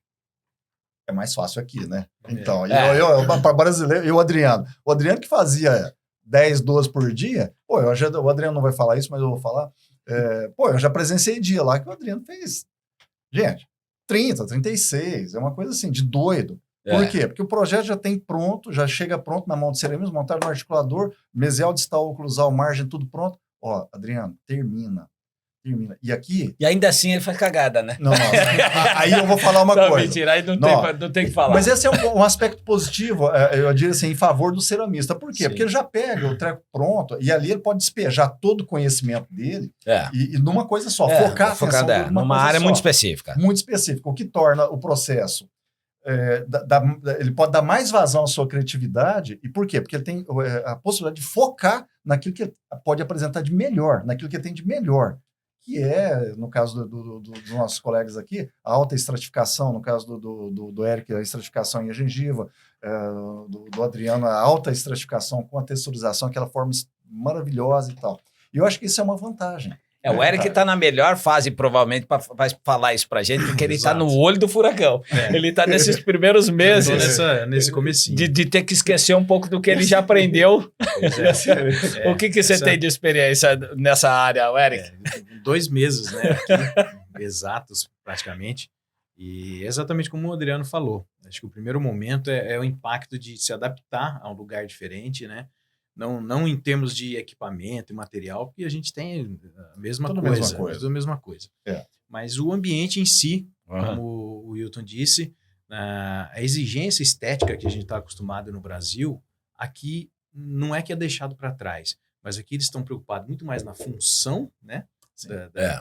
É mais fácil aqui, né? Então, para brasileiro, o Adriano que fazia 10, 12 por dia, o Adriano não vai falar isso, mas eu vou falar. Eu já presenciei dia lá que o Adriano fez, gente, 30, 36, é uma coisa assim, de doido. Por quê? Porque o projeto já tem pronto, já chega pronto na mão do ceramismo, montado no articulador, mesial distal oclusal, margem, tudo pronto. Adriano, termina. Termina. E aqui... E ainda assim ele faz cagada, né? Não, aí eu vou falar uma Não, coisa. mentira, aí não tem que falar. Mas esse é um aspecto positivo, eu diria assim, em favor do ceramista. Por quê? Sim. Porque ele já pega o treco pronto e ali ele pode despejar todo o conhecimento dele e numa coisa só, focar a atenção numa área muito específica. Muito específica, o que torna o processo... ele pode dar mais vazão à sua criatividade. E por quê? Porque ele tem a possibilidade de focar naquilo que ele pode apresentar de melhor, naquilo que ele tem de melhor, que é, no caso dos nossos colegas aqui, a alta estratificação, no caso do Eric, a estratificação em gengiva, do Adriano, a alta estratificação com a texturização, aquela forma maravilhosa e tal. E eu acho que isso é uma vantagem. O Eric está na melhor fase, provavelmente, para falar isso pra gente, porque ele está no olho do furacão. Ele está nesses primeiros meses nesse comecinho. De ter que esquecer um pouco do que ele já aprendeu. O que você tem de experiência nessa área, Eric? 2 meses, né? Aqui, exatos, praticamente. E exatamente como o Adriano falou. Acho que o primeiro momento é o impacto de se adaptar a um lugar diferente, né? Não em termos de equipamento e material, porque a gente tem a mesma coisa. Tudo a mesma coisa. Mas o ambiente em si, como o Wilton disse, a exigência estética que a gente está acostumado no Brasil, aqui não é que é deixado para trás, mas aqui eles estão preocupados muito mais na função, né,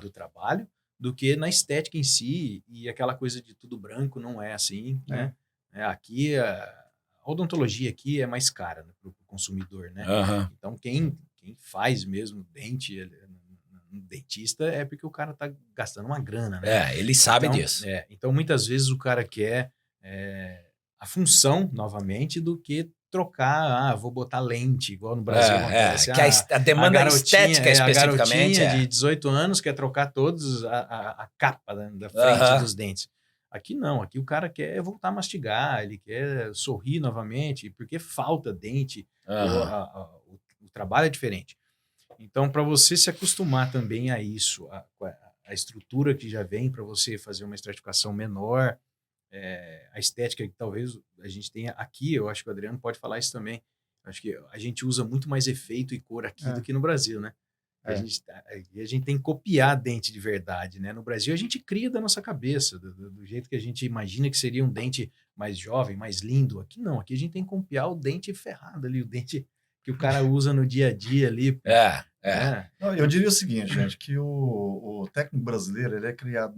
do trabalho, do que na estética em si, e aquela coisa de tudo branco não é assim, né? Aqui a odontologia aqui é mais cara, né, para o consumidor, né? Então, quem faz mesmo dente, um dentista, é porque o cara tá gastando uma grana, né? Ele sabe disso. Então, muitas vezes o cara quer a função, novamente, do que trocar, vou botar lente, igual no Brasil acontece. Que a demanda estética, especificamente. A garotinha de 18 anos quer trocar todos a capa da frente dos dentes. Aqui não, aqui o cara quer voltar a mastigar, ele quer sorrir novamente, porque falta dente, o trabalho é diferente. Então, para você se acostumar também a isso, a estrutura que já vem para você fazer uma estratificação menor, a estética que talvez a gente tenha aqui, eu acho que o Adriano pode falar isso também, acho que a gente usa muito mais efeito e cor aqui do que no Brasil, né? A gente tem que copiar dente de verdade, né? No Brasil, a gente cria da nossa cabeça, do jeito que a gente imagina que seria um dente mais jovem, mais lindo. Aqui não, aqui a gente tem que copiar o dente ferrado ali, o dente que o cara usa no dia a dia ali. Não, eu diria o seguinte, gente, que o técnico brasileiro, ele é criado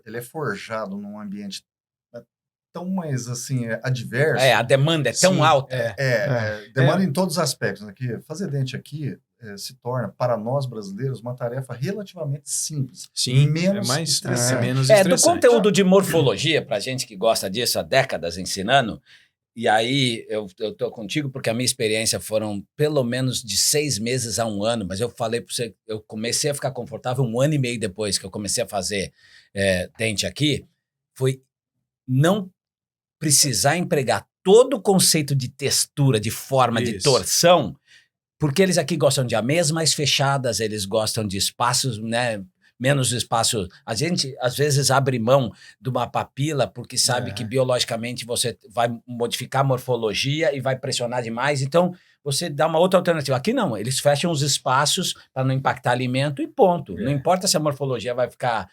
ele é forjado num ambiente tão mais, assim, adverso. A demanda é tão alta. Demanda em todos os aspectos. Aqui, fazer dente aqui se torna, para nós brasileiros, uma tarefa relativamente simples. Sim, menos mais estressante. menos estressante. Do conteúdo de morfologia, para gente que gosta disso há décadas ensinando, e aí eu tô contigo porque a minha experiência foram pelo menos de 6 meses a 1 ano, mas eu falei para você, eu comecei a ficar confortável 1 ano e meio depois que eu comecei a fazer dente aqui, foi não precisar empregar todo o conceito de textura, de forma, de torção, porque eles aqui gostam de ameias mais fechadas, eles gostam de espaços, né, menos espaço. A gente, às vezes, abre mão de uma papila porque sabe que biologicamente você vai modificar a morfologia e vai pressionar demais. Então, você dá uma outra alternativa. Aqui não, eles fecham os espaços para não impactar alimento e ponto. Não importa se a morfologia vai ficar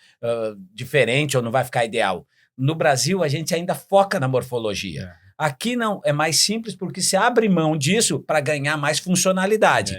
diferente ou não vai ficar ideal. No Brasil, a gente ainda foca na morfologia. Aqui não, é mais simples porque se abre mão disso para ganhar mais funcionalidade.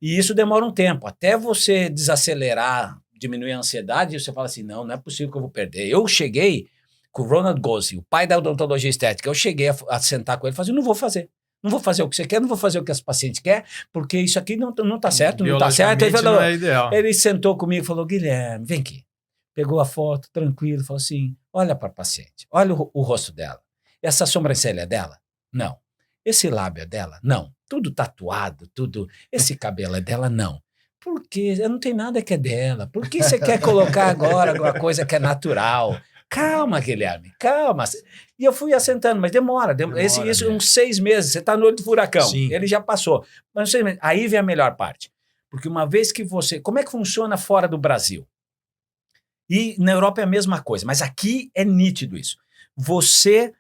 E isso demora um tempo. Até você desacelerar, diminuir a ansiedade, você fala assim, não é possível que eu vou perder. Eu cheguei com o Ronald Gosling, o pai da odontologia estética, eu cheguei a sentar com ele e falei, não vou fazer. Não vou fazer o que você quer, não vou fazer o que as pacientes querem, porque isso aqui não tá certo, não tá certo. Ele falou, não é ideal. Ele sentou comigo e falou, Guilherme, vem aqui. Pegou a foto, tranquilo, falou assim, olha para a paciente, olha o rosto dela. Essa sobrancelha dela? Não. Esse lábio é dela? Não. Tudo tatuado, tudo. Esse cabelo é dela? Não. Por quê? Não tem nada que é dela. Por que você quer colocar agora alguma coisa que é natural? Calma, Guilherme, calma. E eu fui assentando, mas demora isso uns 6 meses. Você está no olho do furacão. Sim. Ele já passou. Mas 6 meses. Aí vem a melhor parte. Porque uma vez que você... Como é que funciona fora do Brasil? E na Europa é a mesma coisa, mas aqui é nítido isso. Você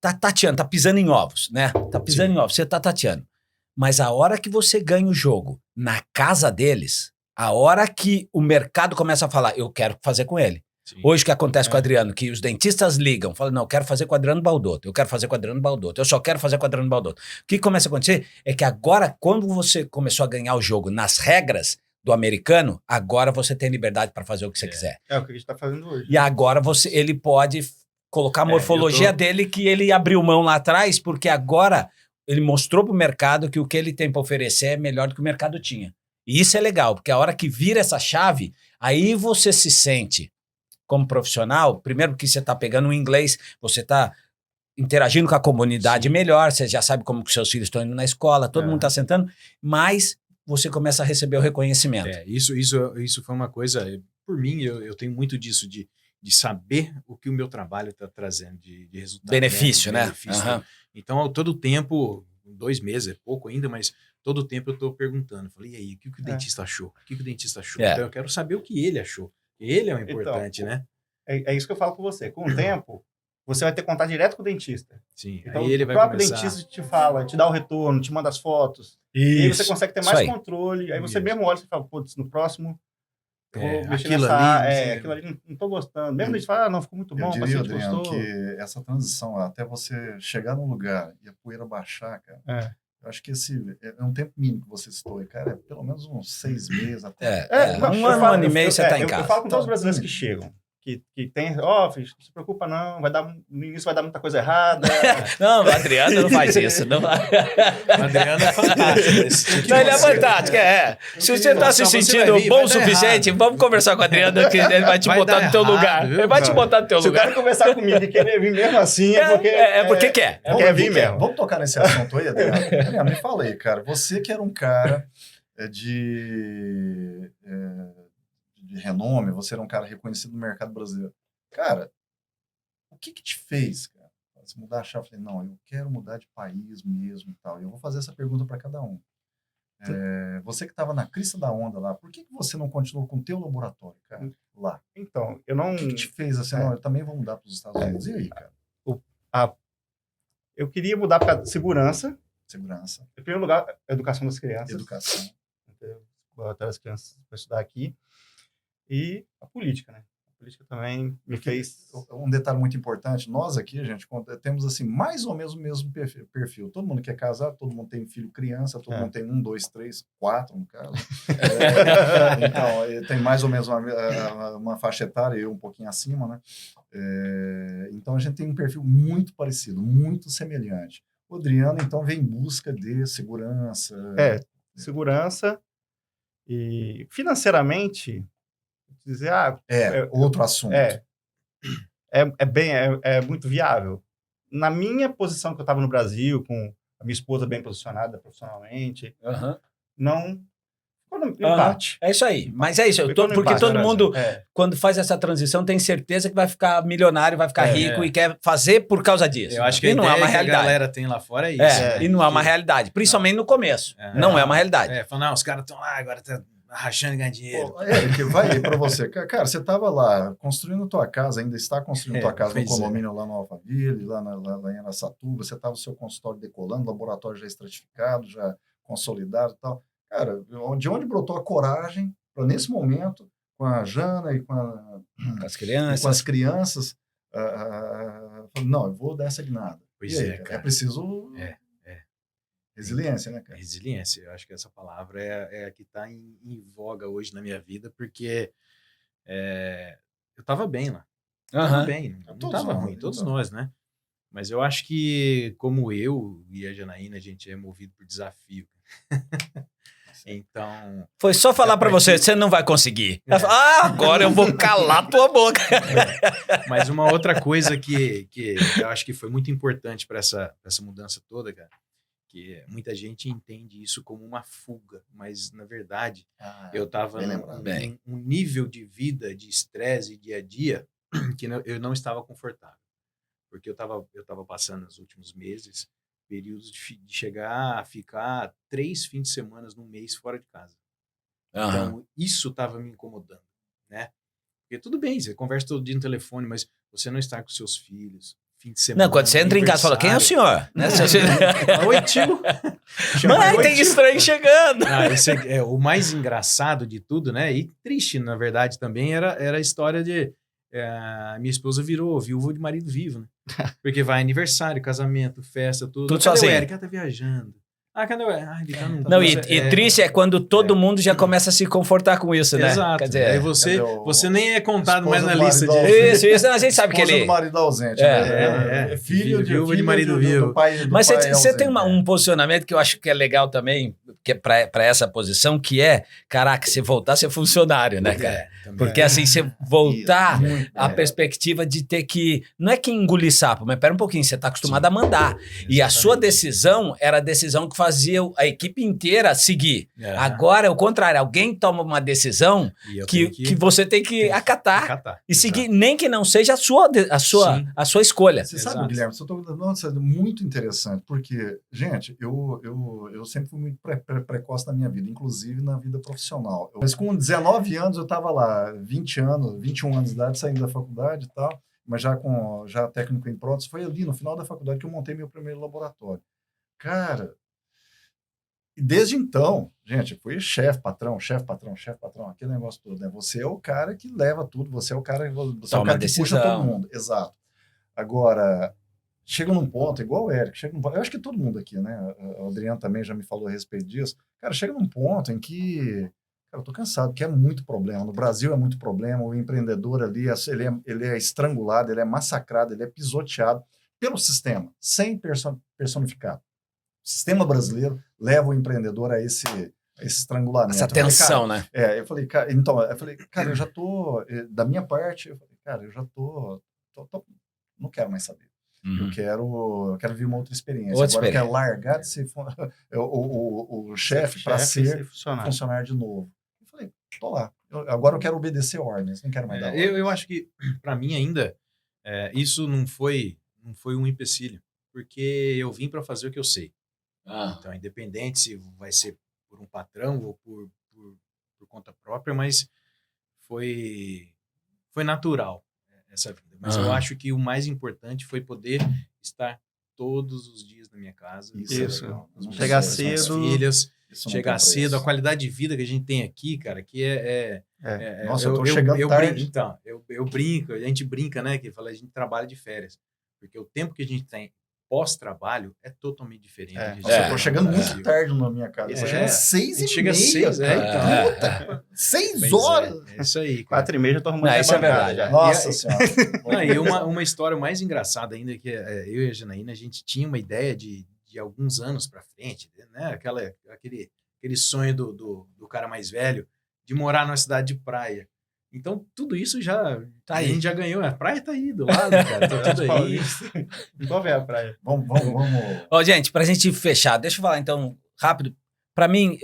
tá tateando, tá pisando em ovos, né? Tá pisando em ovos, você tá tateando. Mas a hora que você ganha o jogo na casa deles, A hora que o mercado começa a falar, eu quero fazer com ele. Sim. Hoje o que acontece com o Adriano, que os dentistas ligam, falam, não, eu quero fazer com o Adriano Baldotto, eu quero fazer com o Adriano Baldotto, eu só quero fazer com o Adriano Baldotto. O que começa a acontecer é que agora, quando você começou a ganhar o jogo nas regras do americano, agora você tem liberdade para fazer o que você quiser. É o que a gente tá fazendo hoje. E agora ele pode colocar a morfologia dele que ele abriu mão lá atrás, porque agora ele mostrou para o mercado que o que ele tem para oferecer é melhor do que o mercado tinha. E isso é legal, porque a hora que vira essa chave, aí você se sente como profissional, primeiro porque você está pegando o inglês, você está interagindo com a comunidade melhor, você já sabe como que seus filhos estão indo na escola, todo mundo está sentando, mas você começa a receber o reconhecimento. Isso foi uma coisa, por mim, eu tenho muito disso, de saber o que o meu trabalho está trazendo de resultado. Benefício, né? Benefício. Uhum. Então, todo tempo, 2 meses, é pouco ainda, mas todo tempo eu estou perguntando, falei, e aí, o que o dentista achou? O que o dentista achou? Então, eu quero saber o que ele achou. Ele é o importante, então, né? É isso que eu falo com você. Com o tempo, você vai ter contato direto com o dentista. Sim, então, aí ele o vai próprio começar... dentista te fala, te dá o retorno, te manda as fotos. Isso. E aí você consegue ter mais controle. Aí você mesmo olha e fala, putz, no próximo eu vou mexer aquilo nessa ali, aquilo ali não tô gostando. Mesmo a gente fala, não, ficou muito bom, eu diria, Adriano, gostou. que essa transição, até você chegar num lugar e a poeira baixar, cara, eu acho que esse é um tempo mínimo que você citou, cara, é pelo menos uns 6 meses até. Um ano e meio você está em casa. Eu falo com todos os brasileiros que chegam. Que tem, filho, não se preocupa não, no início vai dar muita coisa errada. Não, o Adriano não faz isso. Não. O Adriano é fantástico. Não, ele é fantástico, Se você está se sentindo bom o suficiente, vamos conversar com o Adriano, que ele vai te botar no teu lugar. Ele vai te botar no teu lugar. Se o cara conversar comigo e querer vir mesmo assim, é porque quer. Quer vir mesmo. Vamos tocar nesse assunto aí, Adriano. Adriano, me fala aí, cara, você que era um cara de renome, você era um cara reconhecido no mercado brasileiro. Cara, o que te fez, cara? Se mudar a chave, eu falei, não, eu quero mudar de país mesmo e tal. E eu vou fazer essa pergunta para cada um. Você que estava na crista da onda lá, por que você não continuou com o teu laboratório, cara, lá? Então, eu não... O que te fez assim, não, eu também vou mudar para os Estados Unidos? E aí, cara? Eu queria mudar para segurança. Segurança. Em primeiro lugar, educação das crianças. Educação. Botar as crianças para estudar aqui. E a política, né? A política também me fez... Um detalhe muito importante, nós aqui, gente, temos assim, mais ou menos o mesmo perfil. Todo mundo quer casar, todo mundo tem filho criança, todo mundo tem 1, 2, 3, 4, no caso. Então, tem mais ou menos uma faixa etária, eu um pouquinho acima, né? Então, a gente tem um perfil muito parecido, muito semelhante. O Adriano, então, vem em busca de segurança. Segurança e financeiramente... dizer, outro assunto. É muito viável. Na minha posição que eu estava no Brasil, com a minha esposa bem posicionada profissionalmente, não empate. É isso aí. Mas é isso. Porque todo mundo, quando faz essa transição, tem certeza que vai ficar milionário, vai ficar rico e quer fazer por causa disso. Eu acho que não é uma realidade. A galera tem lá fora é isso. E não é uma realidade. Principalmente no começo. Não é uma realidade. Falando, os caras estão lá, agora tá rachando e ganhando dinheiro. Que vai aí para você. Cara, você estava lá construindo tua casa, ainda está construindo tua casa no condomínio lá no Alphaville, lá em Araçatuba, você estava o seu consultório decolando, laboratório já estratificado, já consolidado e tal. Cara, de onde brotou a coragem para, nesse momento, com a Jana e com as crianças, não, eu vou dar essa guinada. Pois aí, cara. É preciso... Resiliência, né, cara? Resiliência. Eu acho que essa palavra é a que está em voga hoje na minha vida, porque eu estava bem lá. Estava bem, não estava ruim. Todos nós, né? Mas eu acho que, como eu e a Janaína, a gente é movido por desafio. Então... Foi só falar para você não vai conseguir. Agora eu vou calar tua boca. Mas uma outra coisa que eu acho que foi muito importante para essa mudança toda, cara, que muita gente entende isso como uma fuga, mas na verdade eu estava num nível de vida, de estresse dia a dia, que eu não estava confortável, porque eu estava passando nos últimos meses períodos de chegar a ficar 3 fins de semana no mês fora de casa. Então isso estava me incomodando, né? Porque tudo bem, você conversa todo dia no telefone, mas você não está com seus filhos, fim de semana. Não, quando você entra em casa e fala, quem é o senhor? Né? Oi, tio. Mãe, tem estranho chegando. Esse é o mais engraçado de tudo, né? E triste, na verdade, também era a história de... minha esposa virou viúva de marido vivo, né? Porque vai aniversário, casamento, festa, tudo. Tudo Cadê sozinho. o Eric? Ela tá viajando. Cadê o Eric? Ele tá num... Não, e triste é quando todo mundo já começa a se confortar com isso, né? Exato. Quer dizer, Aí você nem é contado mais na lista de... Isso, a gente sabe que ele... do marido ausente. Filho de viúva de marido vivo. Do pai, do Mas pai você tem ausente. um posicionamento que eu acho que é legal também, que é para essa posição, que é, caraca, se voltar a ser funcionário, né, cara? Porque assim, você voltar a perspectiva de ter que... Não é que engolir sapo, mas pera um pouquinho, você está acostumado a mandar. E a sua decisão era a decisão que fazia a equipe inteira seguir. Agora é o contrário, alguém toma uma decisão que você tem que acatar e seguir, nem que não seja a sua escolha. Você sabe, Guilherme, nossa, é muito interessante, porque, gente, eu sempre fui muito precoce na minha vida, inclusive na vida profissional. Mas com 19 anos eu estava lá, 21 anos de idade, saindo da faculdade e tal, mas já técnico em prótese. Foi ali, no final da faculdade, que eu montei meu primeiro laboratório. Cara, e desde então, gente, fui chefe, patrão, aquele negócio todo, né? Você é o cara que leva tudo, você é o cara que puxa todo mundo. Exato. Agora, chega num ponto, igual o Eric, eu acho que todo mundo aqui, né? O Adriano também já me falou a respeito disso. Cara, chega num ponto em que, cara, eu tô cansado, que é muito problema. No Brasil é muito problema, o empreendedor ali, ele é estrangulado, ele é massacrado, ele é pisoteado pelo sistema, sem personificar. O sistema brasileiro leva o empreendedor a esse estrangulamento. Essa tensão, né? Eu falei, cara, eu já tô, da minha parte, eu já tô não quero mais saber. Eu quero viver uma outra experiência. Agora eu quero largar de ser o chefe para ser funcionário de novo. Eu falei, tô lá. Agora eu quero obedecer ordens, não quero mais dar ordens. Eu acho que, para mim ainda, isso não foi um empecilho, porque eu vim para fazer o que eu sei. Então, independente se vai ser por um patrão ou por conta própria, mas foi natural essa vida. Mas eu acho que o mais importante foi poder estar todos os dias na minha casa. Isso. Chegar cedo. Filhas, chegar cedo. A qualidade de vida que a gente tem aqui, cara, que Nossa, eu tô chegando tarde. Então, eu brinco, a gente brinca, né, que fala, a gente trabalha de férias. Porque o tempo que a gente tem pós-trabalho é totalmente diferente. Eu tô chegando muito tarde na minha casa. Eu tô chegando às 6h30. Chega às 6, Puta, 6 horas. É isso aí. 4h30 já tô arrumando. Isso é verdade. Nossa Senhora. E uma história mais engraçada ainda, que eu e a Janaína, a gente tinha uma ideia de alguns anos para frente, né? Aquele sonho do cara mais velho de morar numa cidade de praia. Então, tudo isso já... A gente já ganhou. A praia tá aí do lado, cara. Tá tudo aí. Vamos ver a praia. Vamos. Gente, pra gente fechar, deixa eu falar então, rápido. Pra mim,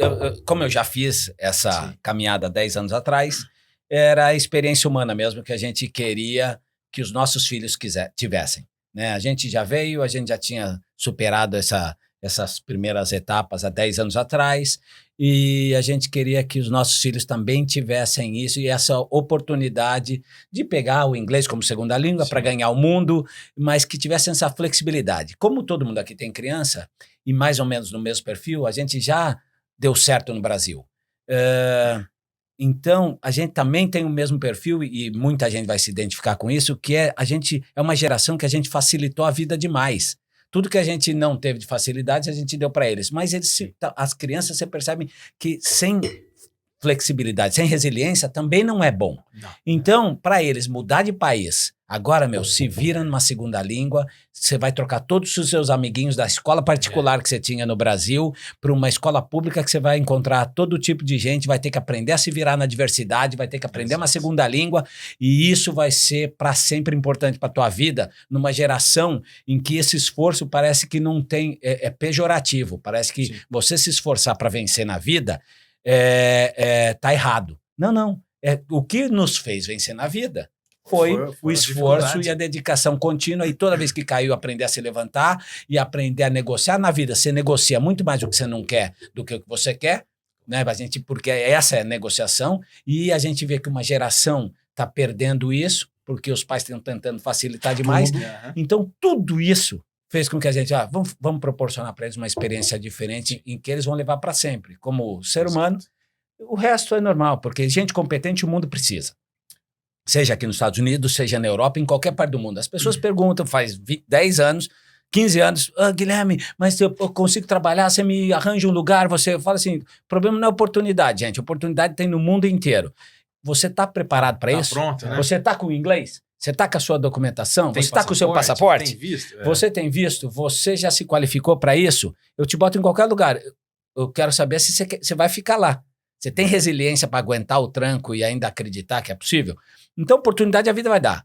como eu já fiz essa caminhada 10 anos atrás, era a experiência humana mesmo que a gente queria que os nossos filhos tivessem. Né? A gente já veio, a gente já tinha superado essas primeiras etapas há 10 anos atrás, e a gente queria que os nossos filhos também tivessem isso e essa oportunidade de pegar o inglês como segunda língua para ganhar o mundo, mas que tivessem essa flexibilidade. Como todo mundo aqui tem criança, e mais ou menos no mesmo perfil, a gente já deu certo no Brasil. Então, a gente também tem o mesmo perfil, e muita gente vai se identificar com isso, que a gente é uma geração que a gente facilitou a vida demais. Tudo que a gente não teve de facilidade, a gente deu para eles. Mas as crianças, você percebe que sem flexibilidade, sem resiliência, também não é bom. Não. Então, para eles mudar de país, agora, se vira numa segunda língua, você vai trocar todos os seus amiguinhos da escola particular que você tinha no Brasil para uma escola pública que você vai encontrar todo tipo de gente, vai ter que aprender a se virar na diversidade, vai ter que aprender uma segunda língua, e isso vai ser para sempre importante para a tua vida, numa geração em que esse esforço parece que não tem, é pejorativo, parece que você se esforçar para vencer na vida tá errado. Não. O que nos fez vencer na vida foi o esforço e a dedicação contínua, e toda vez que caiu, aprender a se levantar e aprender a negociar na vida. Você negocia muito mais o que você não quer do que o que você quer, né? Porque essa é a negociação, e a gente vê que uma geração está perdendo isso, porque os pais estão tentando facilitar demais. Aham. Então, tudo isso fez com que a gente, vamos proporcionar para eles uma experiência diferente em que eles vão levar para sempre. Como ser humano, o resto é normal, porque gente competente o mundo precisa. Seja aqui nos Estados Unidos, seja na Europa, em qualquer parte do mundo. As pessoas perguntam, faz 10 anos, 15 anos, Guilherme, mas eu consigo trabalhar, você me arranja um lugar, você fala assim, o problema não é oportunidade, gente, oportunidade tem no mundo inteiro. Você está preparado para isso? Pronto, né? Você está com o inglês? Você está com a sua documentação? Você está com o seu passaporte? Tem visto? Você tem visto? Você já se qualificou para isso? Eu te boto em qualquer lugar. Eu quero saber se você vai ficar lá. Você tem resiliência para aguentar o tranco e ainda acreditar que é possível? Então, oportunidade a vida vai dar.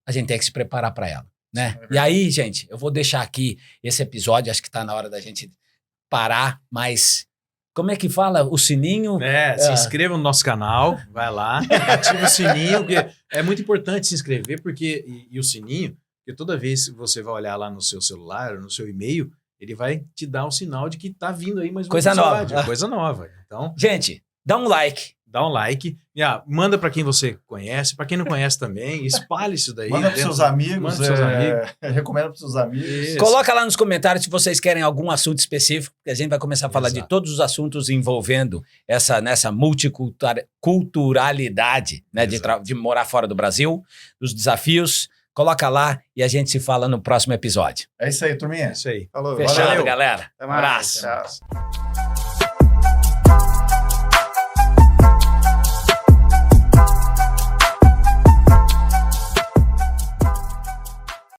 A gente tem que se preparar para ela, né? E aí, gente, eu vou deixar aqui esse episódio, acho que está na hora da gente parar, mas como é que fala? O sininho? Se inscreva no nosso canal, vai lá, ativa o sininho, porque é muito importante se inscrever, porque e o sininho, porque toda vez que você vai olhar lá no seu celular, no seu e-mail, ele vai te dar um sinal de que tá vindo aí mais uma Coisa episódio, nova. coisa nova. Então, Gente, dá um like. dá um like, manda para quem você conhece, para quem não conhece também, espalhe isso daí. Manda para seus amigos, Manda pros seus amigos. recomenda para seus amigos. Isso. Coloca lá nos comentários se vocês querem algum assunto específico, porque a gente vai começar a falar de Exato. todos os assuntos envolvendo nessa multiculturalidade, né, de morar fora do Brasil, dos desafios. Coloca lá e a gente se fala no próximo episódio. É isso aí, turminha. É isso aí. Falou. Fechado, Valeu. galera. Até mais. Abraço. Tchau.